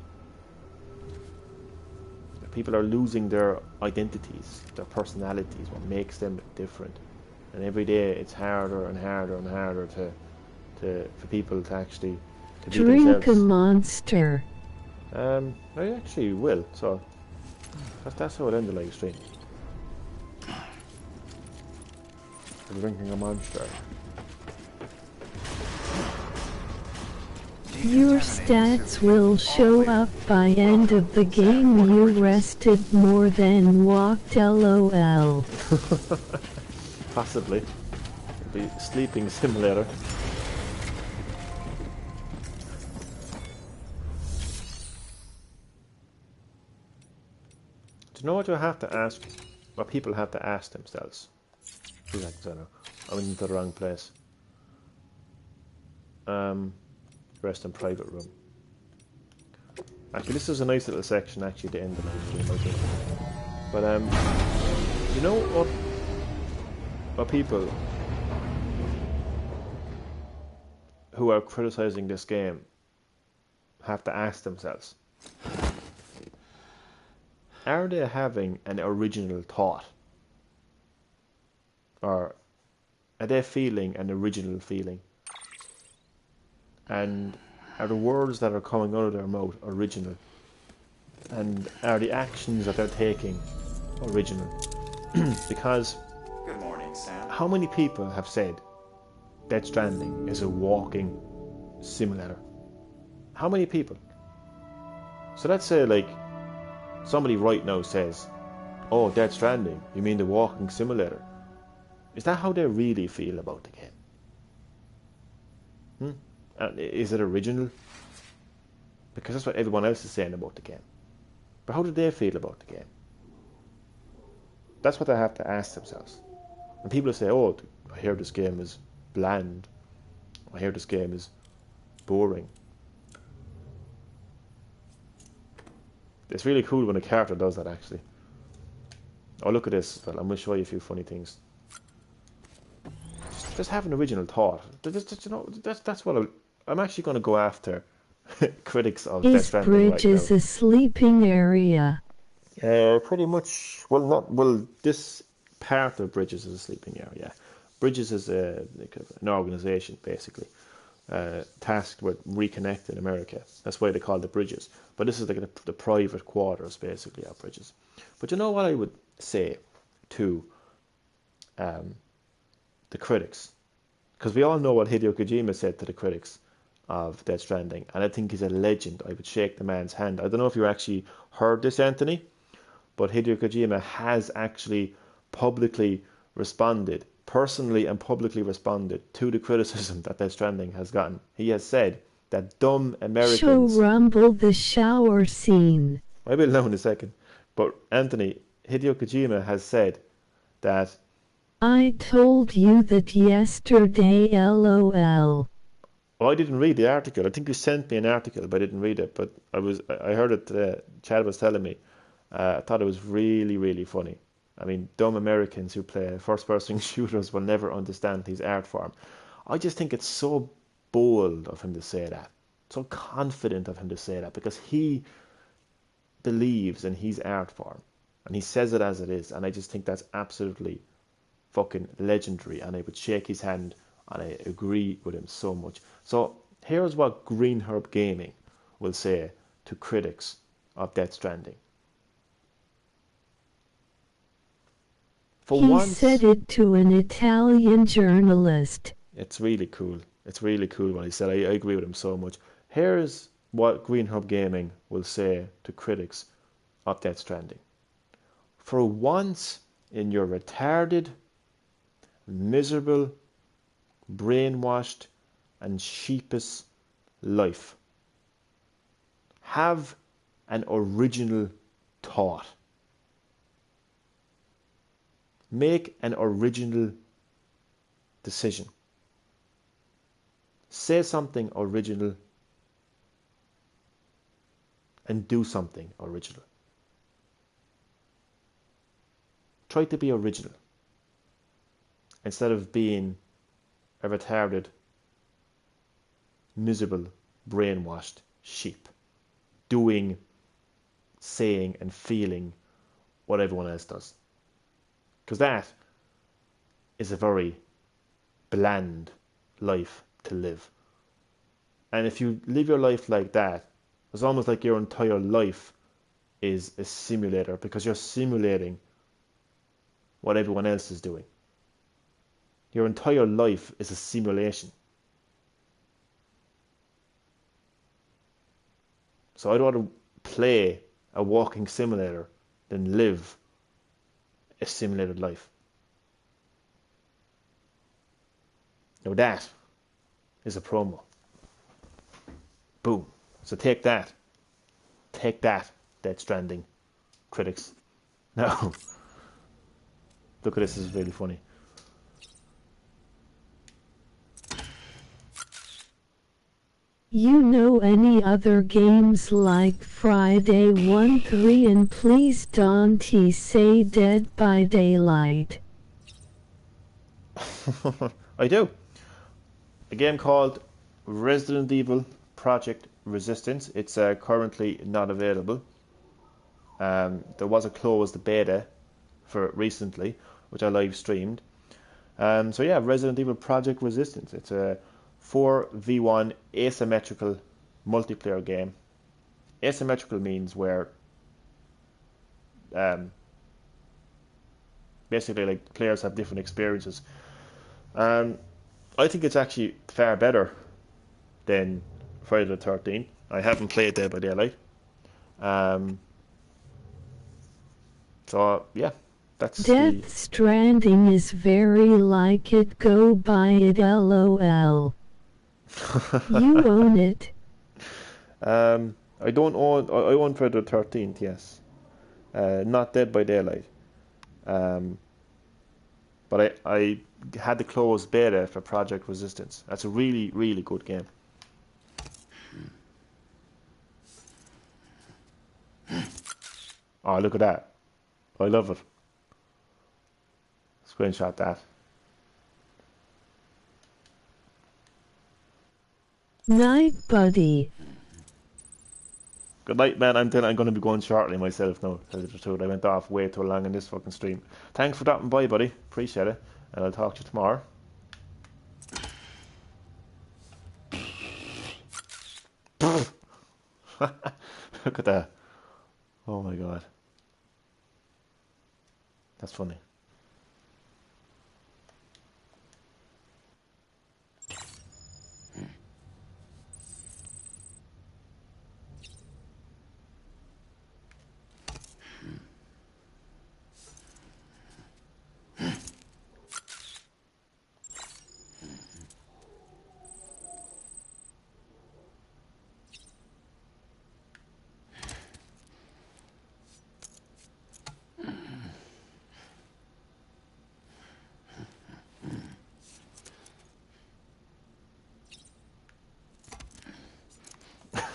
People are losing their identities, their personalities, what makes them different. And every day it's harder and harder and harder for people to actually to be Drink themselves. a monster. I actually will, so that's how it ended, live stream. I'm drinking a monster. Your stats will show up by end of the game. You rested more than walked, lol. Possibly. It'll be sleeping simulator. Do you know what you have to ask? What people have to ask themselves? I went into the wrong place. Rest in private room. Actually, this is a nice little section actually to end the live stream, I think. But you know what people who are criticizing this game have to ask themselves? Are they having an original thought? Or are they feeling an original feeling? And are the words that are coming out of their mouth original? And are the actions that they're taking original? Because Good morning, Sam. how many people have said Death Stranding is a walking simulator? How many people? So let's say like somebody right now says, oh, Death Stranding, you mean the walking simulator? Is that how they really feel about the game? Is it original? Because that's what everyone else is saying about the game. But how do they feel about the game? That's what they have to ask themselves. And people say, oh, I hear this game is bland. I hear this game is boring. It's really cool when a character does that, actually. Oh, look at this. Well, I'm going to show you a few funny things. Just have an original thought. You know, that's what I'm actually going to go after. Critics of Death His Stranding bridge right is now. a sleeping area. Pretty much. Well, this part of Bridges is a sleeping area. Bridges is an organization, basically, tasked with reconnecting America. That's why they call it Bridges. But this is like the private quarters, basically, of Bridges. But you know what I would say to the critics? Because we all know what Hideo Kojima said to the critics of Death Stranding, and I think he's a legend. I would shake the man's hand. I don't know if you actually heard this, Anthony, but Hideo Kojima has actually publicly responded, personally and publicly responded to the criticism that Death Stranding has gotten. He has said that dumb Show Americans... Rumble the shower scene. I will know in a second. But Anthony, Hideo Kojima has said that... I told you that yesterday, lol. Well, I didn't read the article. I think you sent me an article, but I didn't read it. But I heard it today. Chad was telling me. I thought it was really, really funny. I mean, dumb Americans who play first-person shooters will never understand his art form. I just think it's so bold of him to say that. So confident of him to say that, because he believes in his art form. And he says it as it is. And I just think that's absolutely fucking legendary, and I would shake his hand, and I agree with him so much. So here's what GreenHerb-Gaming will say to critics of Death Stranding. For he once, said it to an Italian journalist. It's really cool. It's really cool what he said. I agree with him so much. Here's what GreenHerb-Gaming will say to critics of Death Stranding. For once in your retarded, miserable, brainwashed, and sheepish life, have an original thought. Make an original decision. Say something original and do something original. Try to be original instead of being a retarded, miserable, brainwashed sheep, doing, saying and feeling what everyone else does. Because that is a very bland life to live. And if you live your life like that, it's almost like your entire life is a simulator, because you're simulating what everyone else is doing. Your entire life is a simulation. So I'd rather play a walking simulator than live a simulated life. Now that is a promo. Boom. So take that. Take that, Death Stranding critics. Now, look at this, this is really funny. You know any other games like Friday 1-3 and Please Don't Say Dead by Daylight? I do. A game called Resident Evil Project Resistance. It's currently not available. There was a closed beta for it recently, which I live streamed. So yeah, Resident Evil Project Resistance. It's a 4v1 asymmetrical multiplayer game. Asymmetrical means where basically like players have different experiences. I think it's actually far better than Friday the 13th. I haven't played Dead by Daylight. So yeah, that's Death Stranding is very like it, go buy it, LOL. You own it. I don't own. I own Friday the 13th. Yes, not Dead by Daylight. But I had the closed beta for Project Resistance. That's a really, really good game. Oh, look at that. I love it. Screenshot that. Night, buddy. Good night, man. I'm going to be going shortly myself now. Tell you the truth, I went off way too long in this fucking stream. Thanks for dropping by, buddy. Appreciate it. And I'll talk to you tomorrow. Look at that. Oh my god. That's funny.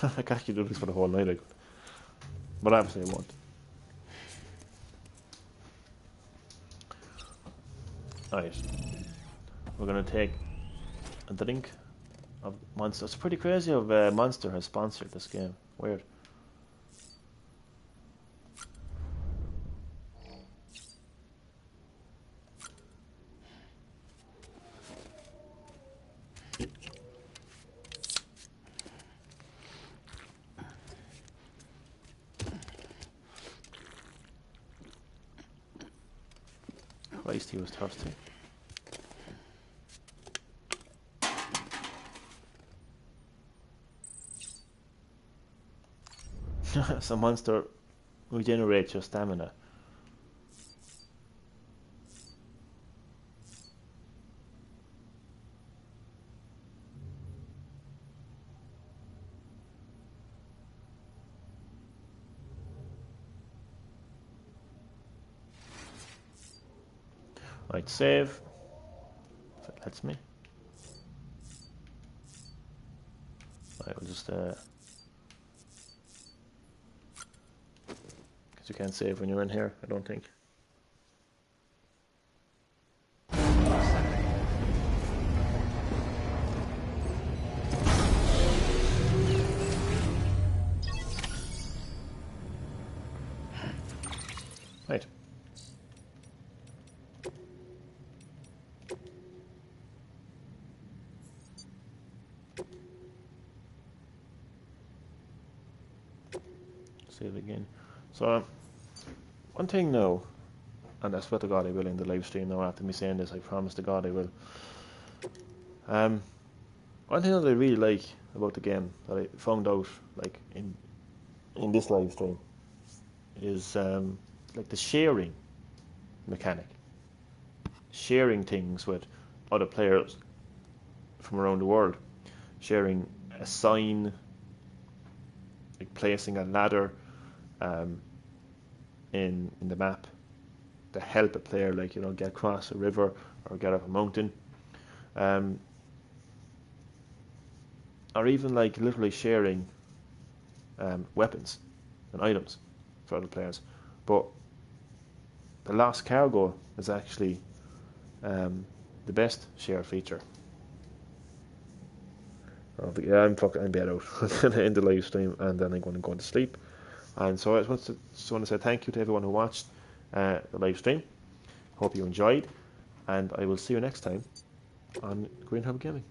I can actually do this for the whole night, I could. But obviously I won't. Alright. We're gonna take a drink of Monster. It's pretty crazy how Monster has sponsored this game. Weird. Feisty was thirsty. Some monster regenerates your stamina. Right, save. If it lets me. Right, we'll just because you can't save when you're in here, I don't think. Right. Save again. So, one thing now, and I swear to God I will in the live stream now after me saying this, I promise to God I will. One thing that I really like about the game that I found out like in this live stream is like the sharing mechanic. Sharing things with other players from around the world. Sharing a sign, like placing a ladder in the map to help a player, like, you know, get across a river or get up a mountain, or even like literally sharing weapons and items for other players. But the lost cargo is actually the best share feature. Yeah, I'm bed out in the live stream, and then I'm going to go to sleep. And so I just want to say thank you to everyone who watched the live stream. Hope you enjoyed, and I will see you next time on GreenHerb-Gaming.